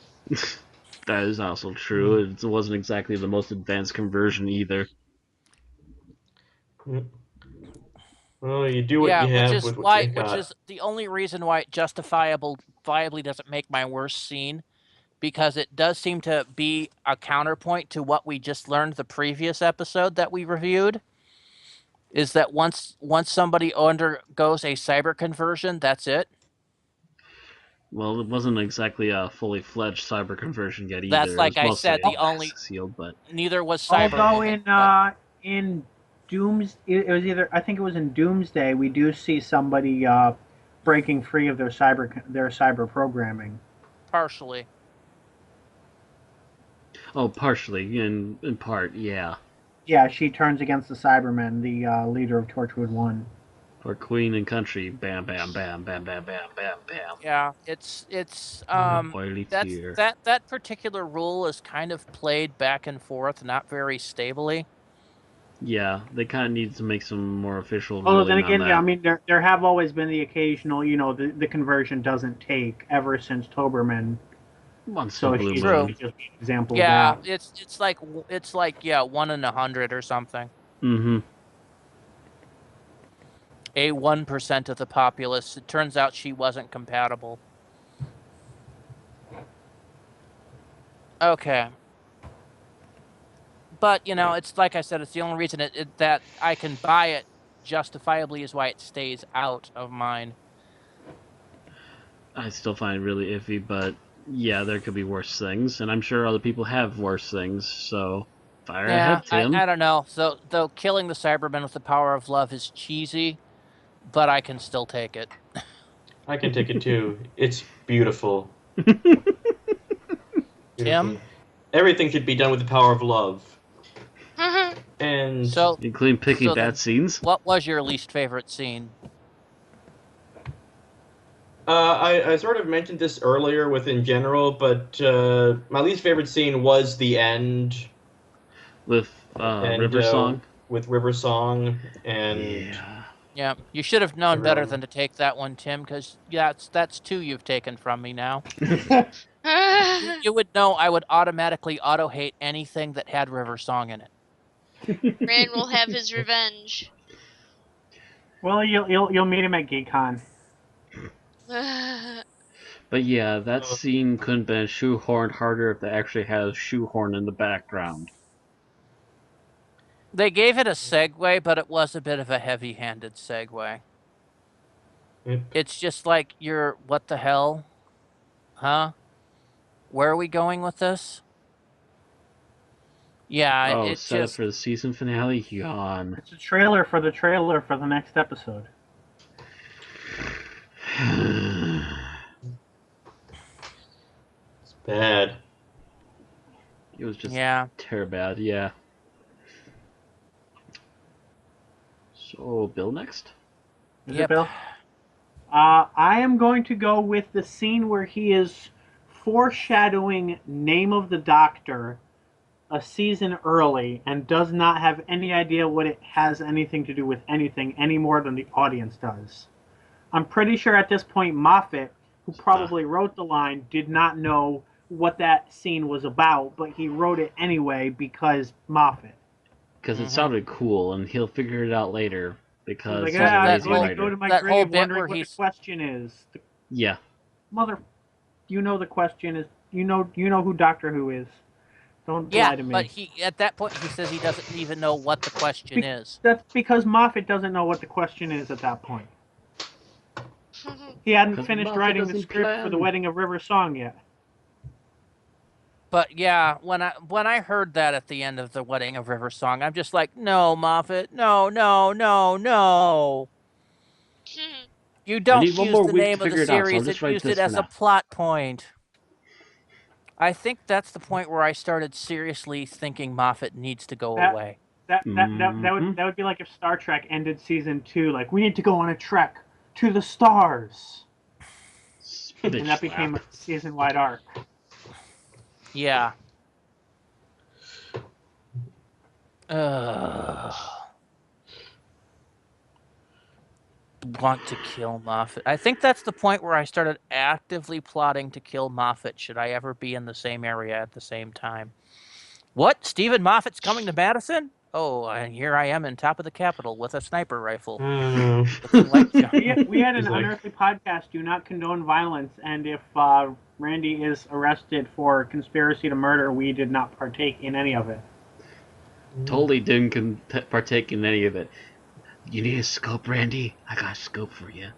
That is also true. It wasn't exactly the most advanced conversion either. Well, you do what you have with what you got. Which is the only reason why it viably doesn't make my worst scene, because it does seem to be a counterpoint to what we just learned the previous episode that we reviewed. Is that once somebody undergoes a cyber conversion, that's it? Well, it wasn't exactly a fully fledged cyber conversion yet either. That's like I said, the only sealed, but neither was cyber. Although in it was either, I think it was in Doomsday, we do see somebody breaking free of their cyber programming. Partially. Oh, partially, in part, yeah. Yeah, she turns against the Cybermen, the leader of Torchwood 1. For Queen and Country, bam, bam, bam, bam, bam, bam, bam, bam. Yeah, it's that particular rule is kind of played back and forth, not very stably. Yeah, they kind of need to make some more official. Oh, then again, yeah, I mean, there have always been the occasional, the conversion doesn't take ever since Toberman. So she's just an example of that. Yeah, it's like 1 in 100 or something. Mm-hmm. A 1% of the populace. It turns out she wasn't compatible. Okay. But, it's like I said, it's the only reason that I can buy it justifiably is why it stays out of mine. I still find it really iffy, but yeah, there could be worse things, and I'm sure other people have worse things, so fire ahead, Tim. I don't know. So, though killing the Cybermen with the power of love is cheesy, but I can still take it. I can take it too. It's beautiful. Tim? Everything should be done with the power of love. And So, Including picking So then- bad scenes. what was your least favorite scene? I sort of mentioned this earlier within general, but my least favorite scene was the end With and River Song. with River Song and Yeah. Yeah, you should have known better Everyone. than to take that one, Tim, because that's two you've taken from me now. You would know I would automatically auto-hate anything that had River Song in it. Rand will have his revenge. Well, you'll meet him at GeekCon. But yeah, that scene couldn't have been shoehorned harder if they actually had a shoehorn in the background. They gave it a segue, but it was a bit of a heavy-handed segue. Yep. It's just like what the hell? Huh? Where are we going with this? Yeah, Oh, it set up just... for the season finale? Yawn. It's a trailer for the next episode. it's bad. It was just Yeah. terrible bad, yeah. So, Bill next? Is Yep. it Bill? I am going to go with the scene where he is foreshadowing Name of the Doctor a season early and does not have any idea what it has anything to do with anything any more than the audience does. I'm pretty sure at this point Moffat, who probably wrote the line, did not know what that scene was about, but he wrote it anyway because Moffat. Because it sounded cool, and he'll figure it out later. Because Like, he's a lazy go writer. to my that whole grave bit wondering where what the he's- question is. Yeah. Mother, you know the question is. You know who Doctor Who is. Don't lie Yeah, to me. but at that point he says he doesn't even know what the question is. That's because Moffat doesn't know what the question is at that point. He hadn't 'Cause finished Moffat writing the doesn't script for plan. The Wedding of River Song yet. But yeah, when I heard that at the end of the Wedding of River Song, I'm just like, no, Moffat, no. You don't need one use more the week to name of the figure it out, so I'll series, just it write used this it for as a now. plot point. I think that's the point where I started seriously thinking Moffat needs to go away. That would be like if Star Trek ended season 2, like, we need to go on a trek to the stars. And that became a season-wide arc. Yeah. Want to kill Moffat. I think that's the point where I started actively plotting to kill Moffat should I ever be in the same area at the same time. What? Stephen Moffat's coming to Madison? Oh, and here I am in top of the Capitol with a sniper rifle. Looking like We had an Unearthly podcast, Do Not Condone Violence, and if Randy is arrested for conspiracy to murder, we did not partake in any of it. Totally didn't partake in any of it. You need a scope, Randy? I got a scope for you.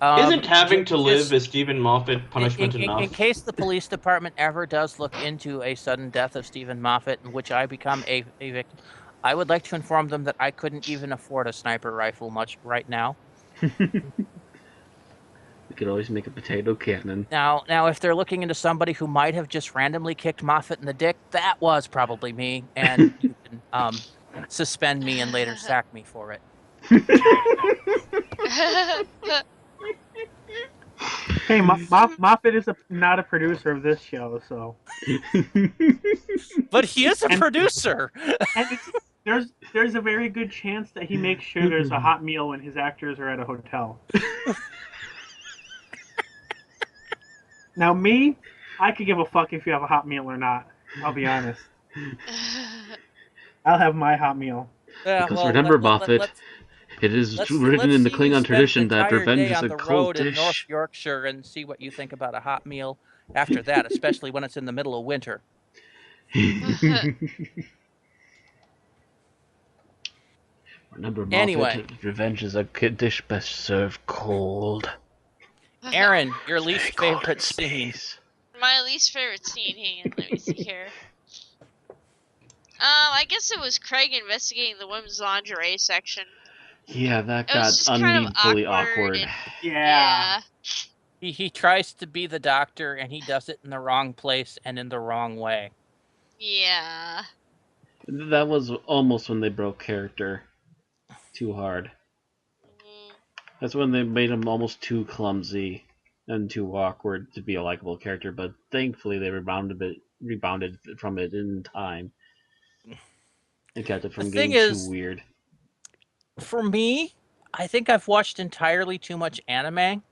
Isn't having to live as Stephen Moffat punishment enough? In case the police department ever does look into a sudden death of Stephen Moffat, in which I become a victim, I would like to inform them that I couldn't even afford a sniper rifle much right now. We could always make a potato cannon. Now, if they're looking into somebody who might have just randomly kicked Moffat in the dick, that was probably me, and you can suspend me and later sack me for it. Hey, Moffat is not a producer of this show, so. But he is a producer. And there's a very good chance that he makes sure there's a hot meal when his actors are at a hotel. Now, me, I could give a fuck if you have a hot meal or not. I'll be honest. I'll have my hot meal. Yeah, Because remember, Moffat, it is written in the Klingon tradition that revenge is a cold in North dish. Yorkshire and see what you think about a hot meal after that, especially when it's in the middle of winter. Remember, Moffat, Anyway. revenge is a dish best served cold. Aaron, your It's least very cold in favorite scene. space. My least favorite scene. Hang on, let me see here. I guess it was Craig investigating the women's lingerie section. Yeah, that It was got just kind of unneedfully awkward. and- Yeah. He tries to be the Doctor, and he does it in the wrong place and in the wrong way. Yeah. That was almost when they broke character too hard. Mm, That's when they made him almost too clumsy and too awkward to be a likable character. But thankfully, they rebounded from it in time and kept it The from thing getting too is, weird. for me, I think I've watched entirely too much anime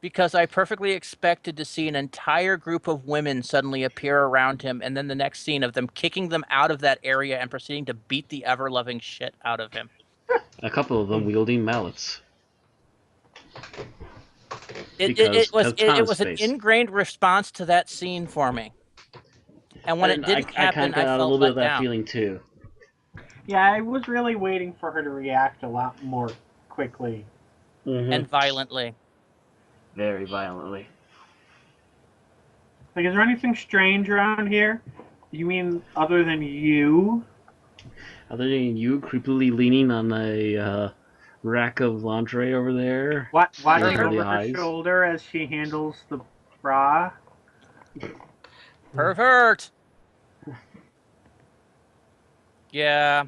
because I perfectly expected to see an entire group of women suddenly appear around him, and then the next scene of them kicking them out of that area and proceeding to beat the ever-loving shit out of him. A couple of them wielding mallets It, it, because it was it, it time was an space. ingrained response to that scene for me. And when it And I didn't kind happen, of got I a little felt bit of let that down. feeling too. Yeah, I was really waiting for her to react a lot more quickly. And violently. Very violently. Like, is there anything strange around here? You mean other than you? Other than you creepily leaning on a rack of lingerie over there, Watching giving the over her eyes. shoulder as she handles the bra? Pervert! Yeah,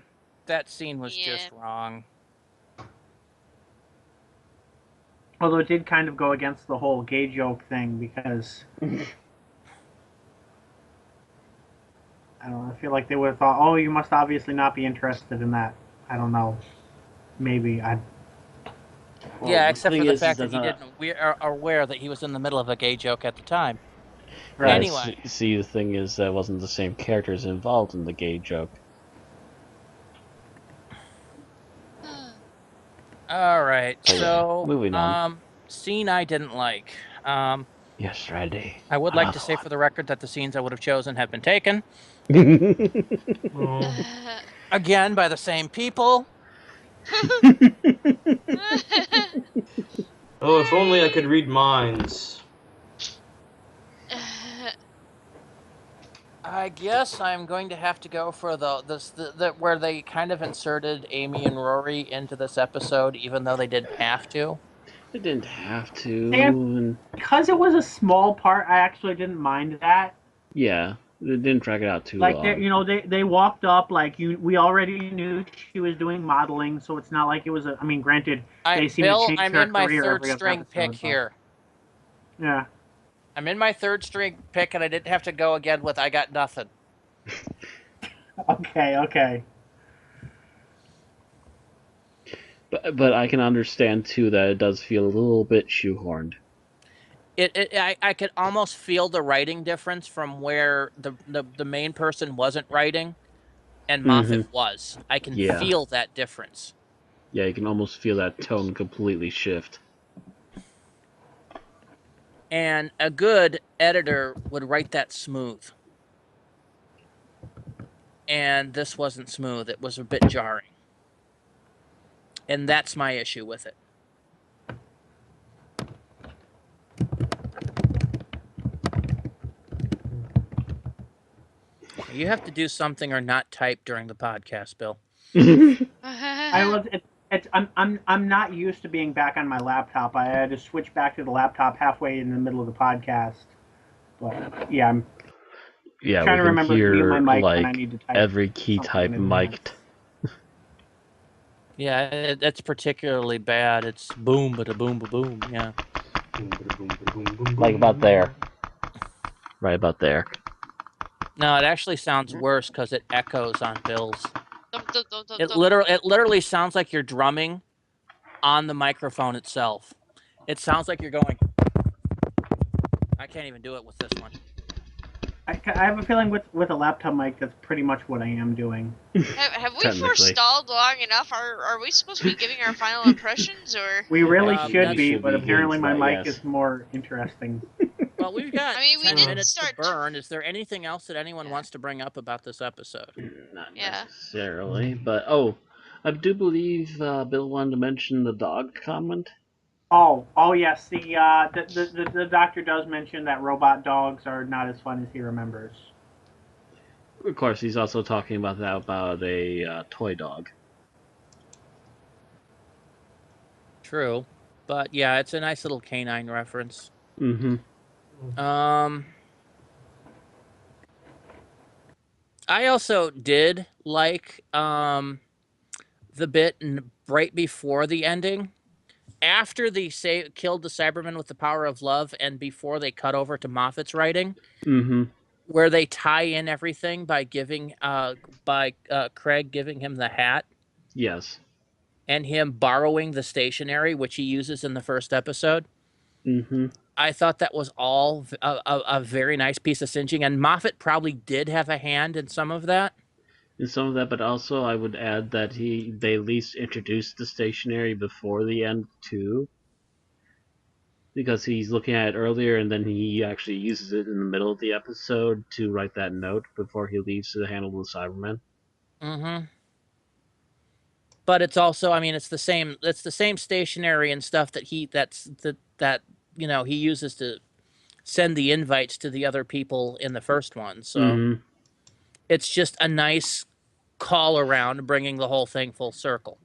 that scene was yeah. just wrong. Although it did kind of go against the whole gay joke thing because I don't know, I feel like they would have thought, oh, you must obviously not be interested in that. I don't know. Maybe. Well, Yeah, the except for thing the is fact that that's he not. didn't we are aware that he was in the middle of a gay joke at the time. Right. Anyway. See, the thing is that wasn't the same characters involved in the gay joke. All right. So, yeah, So, moving on. scene I didn't like. Yesterday. I would like to Another say for the record that the scenes I would have chosen have been taken one. again by the same people. Oh, if only I could read minds. I guess I'm going to have to go for the where they kind of inserted Amy and Rory into this episode, even though they didn't have to. They didn't have to. And because it was a small part, I actually didn't mind that. Yeah, they didn't drag it out too Like long. they walked up like we already knew she was doing modeling, so it's not like it was a. I mean, granted, they seem to Bill, change I'm her in my career third every other string pick episode. here. Yeah. I'm in my third string pick, and I didn't have to go again with I got nothing. Okay. But I can understand too that it does feel a little bit shoehorned. I could almost feel the writing difference from where the main person wasn't writing and Moffat was. I can Yeah. feel that difference. Yeah, you can almost feel that tone completely shift. And a good editor would write that smooth. And this wasn't smooth. It was a bit jarring. And that's my issue with it. You have to do something or not type during the podcast, Bill. I'm not used to being back on my laptop. I had to switch back to the laptop halfway in the middle of the podcast. But yeah, I'm trying to remember to mute my mic when I need to type. Every key type mic'd. Yeah, that's particularly bad. It's boom, bada boom, ba boom. Yeah. Like about there. Right about there. No, it actually sounds worse because it echoes on Bill's. It It literally sounds like you're drumming on the microphone itself. It sounds like you're going. I can't even do it with this one. I have a feeling with a laptop mic, that's pretty much what I am doing. Have we forestalled long enough? Are we supposed to be giving our final impressions, or? We really should be, should but be apparently my that, mic yes. is more interesting. Well, we've got I mean, we 10 didn't minutes start to burn. Is there anything else that anyone Yeah. wants to bring up about this episode? Not Yeah. necessarily, but I do believe Bill wanted to mention the dog comment. Oh yes, the doctor does mention that robot dogs are not as fun as he remembers. Of course, he's also talking about a toy dog. True. But yeah, it's a nice little canine reference. Mm-hmm. I also did like the bit right before the ending, after they killed the Cybermen with the power of love, and before they cut over to Moffat's writing, Mm-hmm. where they tie in everything by Craig giving him the hat Yes. and him borrowing the stationery which he uses in the first episode. Mm-hmm. I thought that was all a very nice piece of singeing, and Moffat probably did have a hand in some of that. And some of that, but also I would add that they at least introduced the stationery before the end too, because he's looking at it earlier, and then he actually uses it in the middle of the episode to write that note before he leaves to handle the Cybermen. Mm-hmm. But it's also, I mean, it's the same stationery and stuff that he uses to send the invites to the other people in the first one. So Mm-hmm. it's just a nice call around, bringing the whole thing full circle.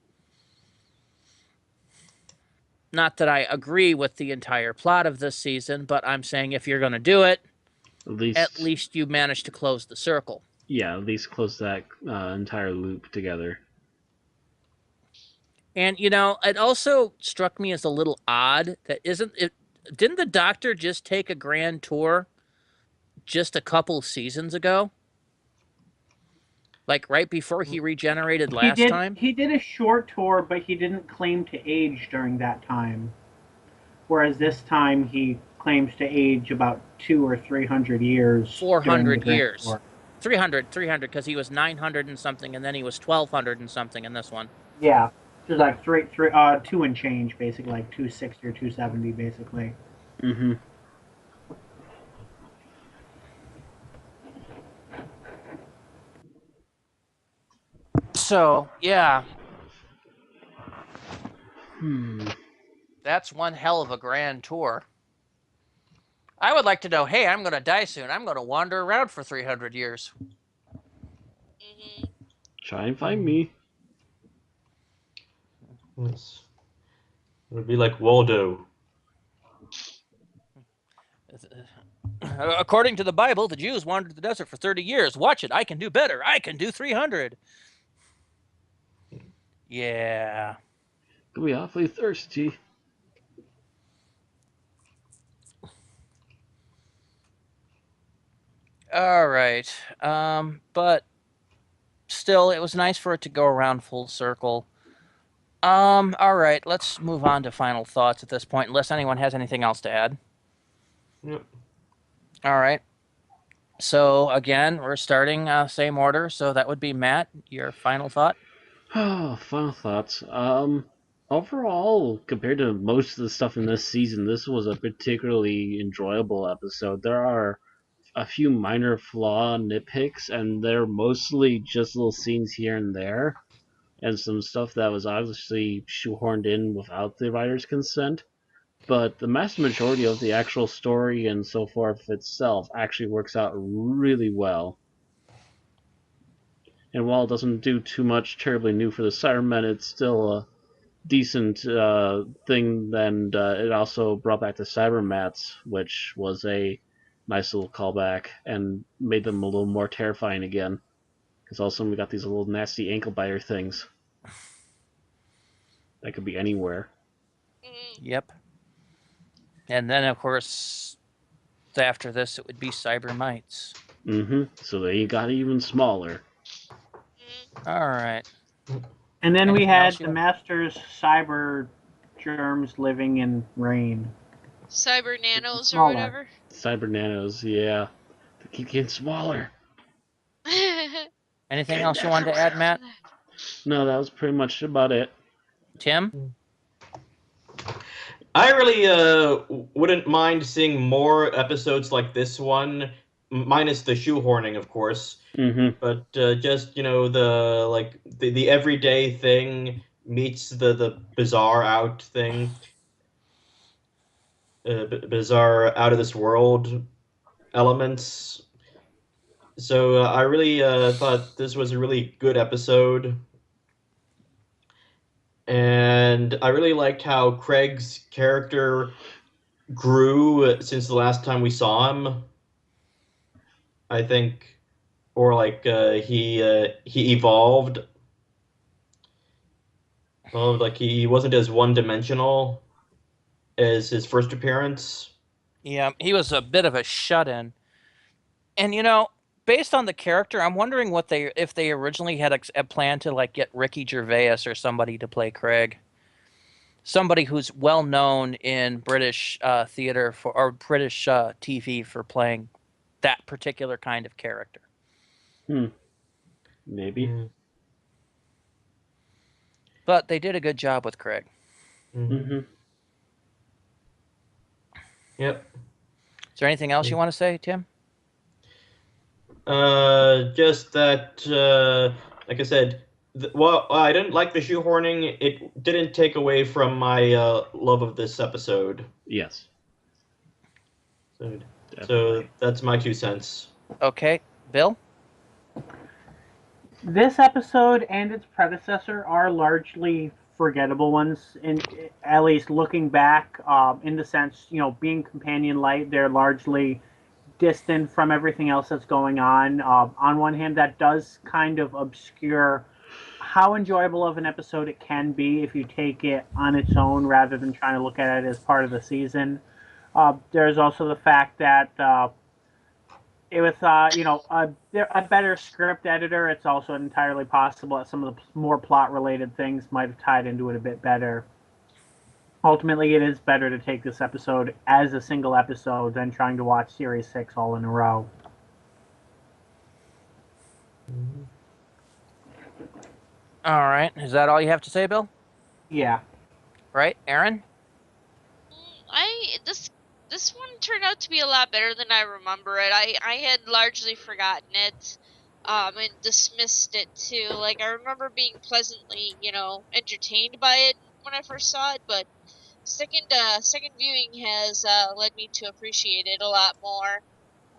Not that I agree with the entire plot of this season, but I'm saying if you're going to do it, at least you managed to close the circle. Yeah, at least close that entire loop together. And it also struck me as a little odd that didn't the Doctor just take a grand tour just a couple seasons ago? Like right before he regenerated last time? He did a short tour, but he didn't claim to age during that time. Whereas this time he claims to age about 200 or 300 years. 400 years. 300, because he was 900 and something, and then he was 1200 and something in this one. Yeah. Just like two and change, basically, like 260 or 270, basically. Mm-hmm. So, yeah. Hmm. That's one hell of a grand tour. I would like to know, hey, I'm going to die soon. I'm going to wander around for 300 years. Mm-hmm. Try and find me. Yes. It would be like Waldo. According to the Bible, the Jews wandered the desert for 30 years. Watch it. I can do better. I can do 300. Yeah. Could be awfully thirsty. All right. But still, it was nice for it to go around full circle. All right. Let's move on to final thoughts at this point, unless anyone has anything else to add. Yep. All right. So again, we're starting same order. So that would be Matt. Your final thought. Oh, final thoughts. Overall, compared to most of the stuff in this season, this was a particularly enjoyable episode. There are a few minor flaw nitpicks, and they're mostly just little scenes here and there, and some stuff that was obviously shoehorned in without the writer's consent. But the vast majority of the actual story and so forth itself actually works out really well. And while it doesn't do too much terribly new for the Cybermen, it's still a decent thing. And it also brought back the Cybermats, which was a nice little callback and made them a little more terrifying again. Because all of a sudden we got these little nasty ankle biter things that could be anywhere. Yep. And then, of course, after this, it would be Cybermites. Mm-hmm. So they got even smaller. All right. And then Anything we had else you the want- Master's cyber germs living in rain. Cyber nanos or Smaller. whatever. Cyber nanos, yeah. They keep getting smaller. Anything else you wanted to add, Matt? No, that was pretty much about it. Tim? I really wouldn't mind seeing more episodes like this one, minus the shoehorning, of course. Mm-hmm. But just the everyday thing meets the bizarre out thing, bizarre out of this world elements. So I really thought this was a really good episode. And I really liked how Craig's character grew since the last time we saw him. I think, or like he evolved. Well, like he wasn't as one-dimensional as his first appearance. Yeah, he was a bit of a shut-in. And based on the character, I'm wondering if they originally had a plan to like get Ricky Gervais or somebody to play Craig. Somebody who's well known in British theater or British TV for playing that particular kind of character. Maybe. Mm. But they did a good job with Craig. Mm-hmm. Yep. Is there anything else you want to say, Tim? Just that, like I said, well, I didn't like the shoehorning. It didn't take away from my love of this episode. Yes. So that's my 2 cents. Okay, Bill? This episode and its predecessor are largely forgettable ones, at least looking back, in the sense, being companion light, they're largely distant from everything else that's going on. On one hand, that does kind of obscure how enjoyable of an episode it can be if you take it on its own rather than trying to look at it as part of the season. There's also the fact that with a better script editor, it's also entirely possible that some of the more plot-related things might have tied into it a bit better. Ultimately, it is better to take this episode as a single episode than trying to watch Series 6 all in a row. All right. Is that all you have to say, Bill? Yeah. Right, Aaron? This one turned out to be a lot better than I remember it. I had largely forgotten it, and dismissed it too. Like, I remember being pleasantly, entertained by it when I first saw it, but second viewing has led me to appreciate it a lot more,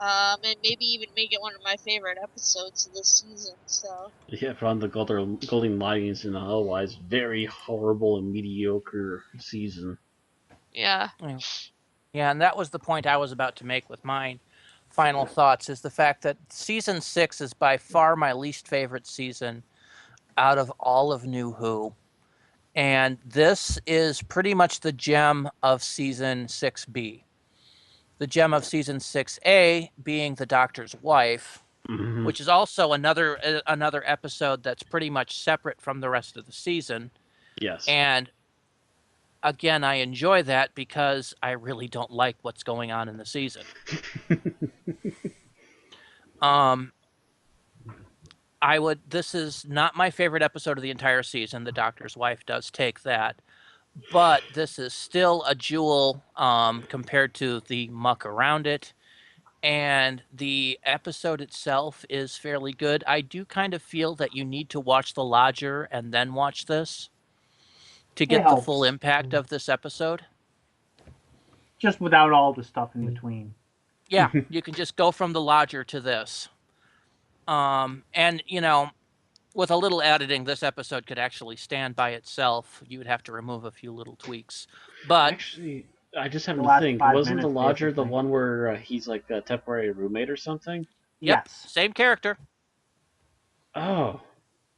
and maybe even make it one of my favorite episodes of this season. So Yeah, from the Golden Lions in a otherwise very horrible and mediocre season. yeah. Yeah, and that was the point I was about to make with my final thoughts, is the fact that season 6 is by far my least favorite season out of all of New Who. And this is pretty much the gem of season 6B. The gem of season 6A being the Doctor's wife, Mm-hmm. which is also another episode that's pretty much separate from the rest of the season. Yes. And again, I enjoy that because I really don't like what's going on in the season. This is not my favorite episode of the entire season. The Doctor's wife does take that. But this is still a jewel compared to the muck around it. And the episode itself is fairly good. I do kind of feel that you need to watch The Lodger and then watch this to get the full impact of this episode. Just without all the stuff in between. Yeah, you can just go from The Lodger to this. And, with a little editing, this episode could actually stand by itself. You would have to remove a few little tweaks. But actually, I just happened The to last think, 5 wasn't the minutes, Lodger the basically. one where he's like a temporary roommate or something? yep, Yes. same character. Oh,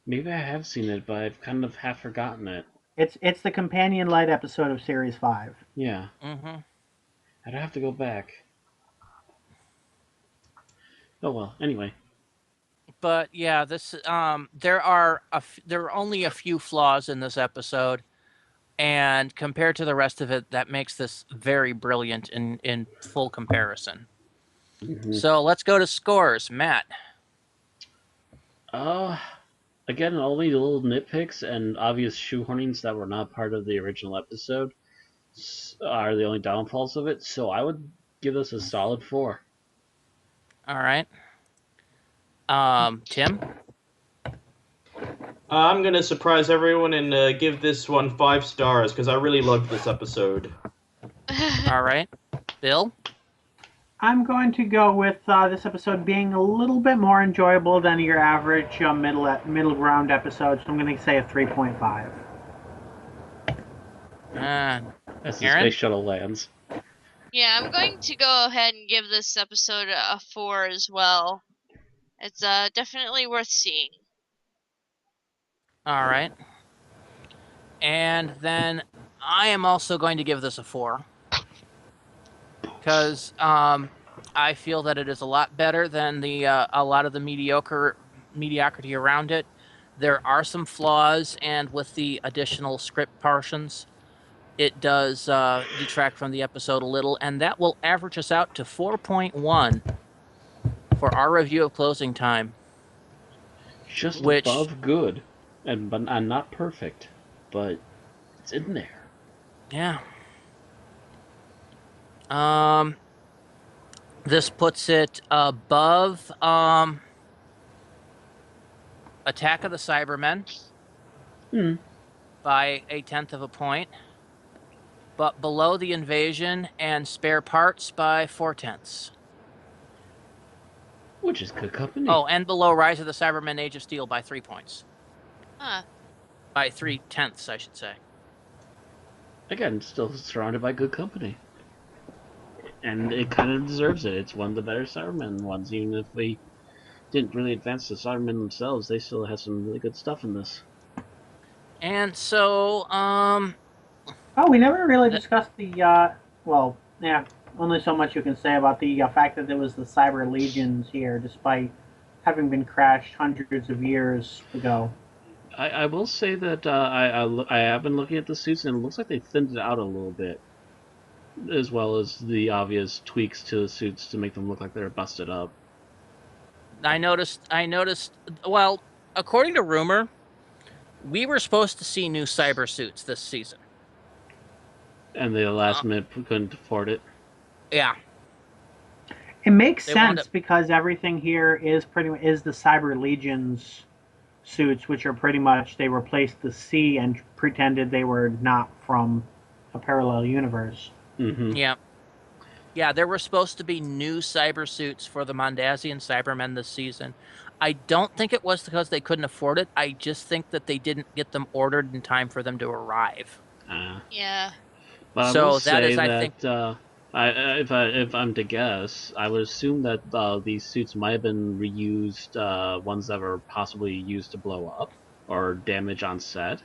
maybe I have seen it, but I've kind of half forgotten it. It's the companion light episode of Series 5. Yeah. Mm-hmm. I'd have to go back. Oh well. Anyway. But yeah, this there are only a few flaws in this episode, and compared to the rest of it, that makes this very brilliant in full comparison. Mm-hmm. So let's go to scores, Matt. Again, only little nitpicks and obvious shoehornings that were not part of the original episode are the only downfalls of it. So I would give this a solid 4. All right. Tim? I'm gonna surprise everyone and give this one 5 stars because I really loved this episode. All right. Bill? I'm going to go with this episode being a little bit more enjoyable than your average middle ground episode, so I'm going to say a 3.5. Uh, as the Aaron? space shuttle lands. Yeah, I'm going to go ahead and give this episode a 4 as well. It's definitely worth seeing. All right. And then I am also going to give this a 4. Because I feel that it is a lot better than a lot of the mediocrity around it. There are some flaws, and with the additional script portions, it does detract from the episode a little, and that will average us out to 4.1 for our review of Closing Time. Just Which, above good, and not perfect, but it's in there. yeah. This puts it above Attack of the Cybermen by 1/10 of a point, but below The Invasion and Spare Parts by 4/10. Which is good company. Oh, and below Rise of the Cybermen Age of Steel by 3 points. Huh. By 3/10, I should say. Again, still surrounded by good company. And it kind of deserves it. It's one of the better Cybermen ones. Even if they didn't really advance the Cybermen themselves, they still have some really good stuff in this. And so, Oh, we never really discussed the, well, yeah, only so much you can say about the fact that there was the Cyber Legions here, despite having been crashed hundreds of years ago. I will say that I have been looking at the suits, and it looks like they thinned it out a little bit, as well as the obvious tweaks to the suits to make them look like they're busted up. I noticed, well, according to rumor, we were supposed to see new cyber suits this season. And the last minute couldn't afford it. Yeah. It makes They wound sense up- because everything here is the Cyber Legions suits, which are pretty much they replaced the C and pretended they were not from a parallel universe. Mm-hmm. Yeah. Yeah, there were supposed to be new cyber suits for the Mondasian Cybermen this season. I don't think it was because they couldn't afford it. I just think that they didn't get them ordered in time for them to arrive. Yeah. But I So will that say is, I think- if I'm to guess, I would assume that these suits might have been reused, ones that were possibly used to blow up or damage on set.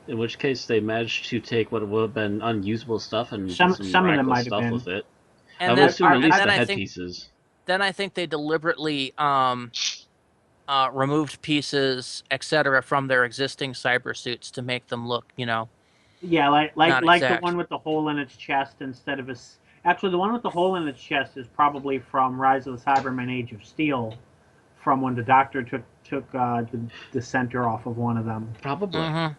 In which case, they managed to take what would have been unusable stuff and Some do some of them miraculous might have stuff been. with it. And I would then, assume at least then the I headpieces. then I think they deliberately removed pieces, etc., from their existing cyber suits to make them look, Yeah, like not the exact. one with the hole in its chest instead of actually the one with the hole in its chest is probably from Rise of the Cybermen Age of Steel, from when the Doctor took the center off of one of them. Probably. Mm-hmm.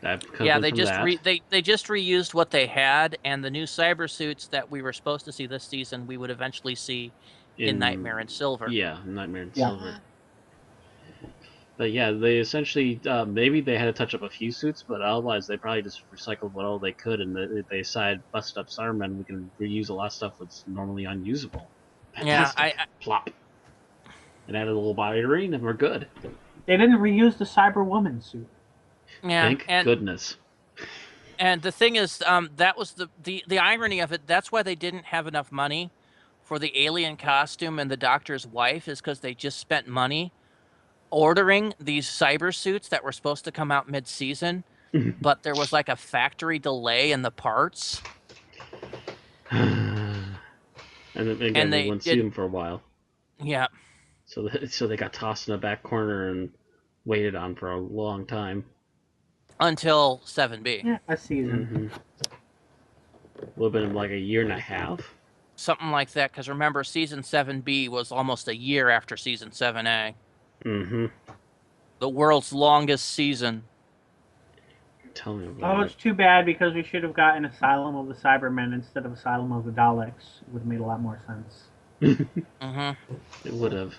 That could Yeah, come they from just that. they just reused what they had, and the new cyber suits that we were supposed to see this season, we would eventually see in Nightmare in Silver. Yeah, Nightmare in Yeah. Silver. But yeah, they essentially maybe they had to touch up a few suits, but otherwise they probably just recycled what all they could, and they decided busted up Cybermen, we can reuse a lot of stuff that's normally unusable. Yeah, Fantastic. Plop. And add a little body ring, and we're good. They didn't reuse the Cyber Woman suit. yeah, Thank goodness. And the thing is, that was the irony of it. That's why they didn't have enough money for the alien costume and the Doctor's wife, is because they just spent money ordering these cyber suits that were supposed to come out mid-season, but there was like a factory delay in the parts. And then again, we wouldn't see them for a while. Yeah. So they got tossed in the back corner and waited on for a long time. Until 7B. Yeah, a season. Would have been like a year and a half. Something like that, because remember, season 7B was almost a year after season 7A. Mm-hmm. The world's longest season. Tell me about it's too bad because we should have gotten Asylum of the Cybermen instead of Asylum of the Daleks. It would have made a lot more sense. It would have.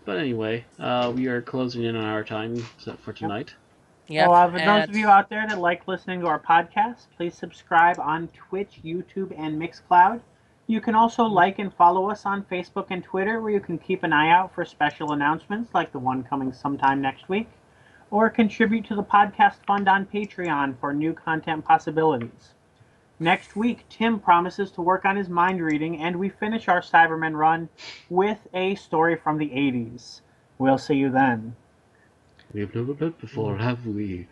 But anyway, we are closing in on our time for tonight. Yeah. Well, for those of you out there that like listening to our podcast, please subscribe on Twitch, YouTube, and Mixcloud. You can also like and follow us on Facebook and Twitter, where you can keep an eye out for special announcements like the one coming sometime next week. or contribute to the podcast fund on Patreon for new content possibilities. Next week, Tim promises to work on his mind reading, and we finish our Cybermen run with a story from the 80s. We'll see you then. We've never met before, have we?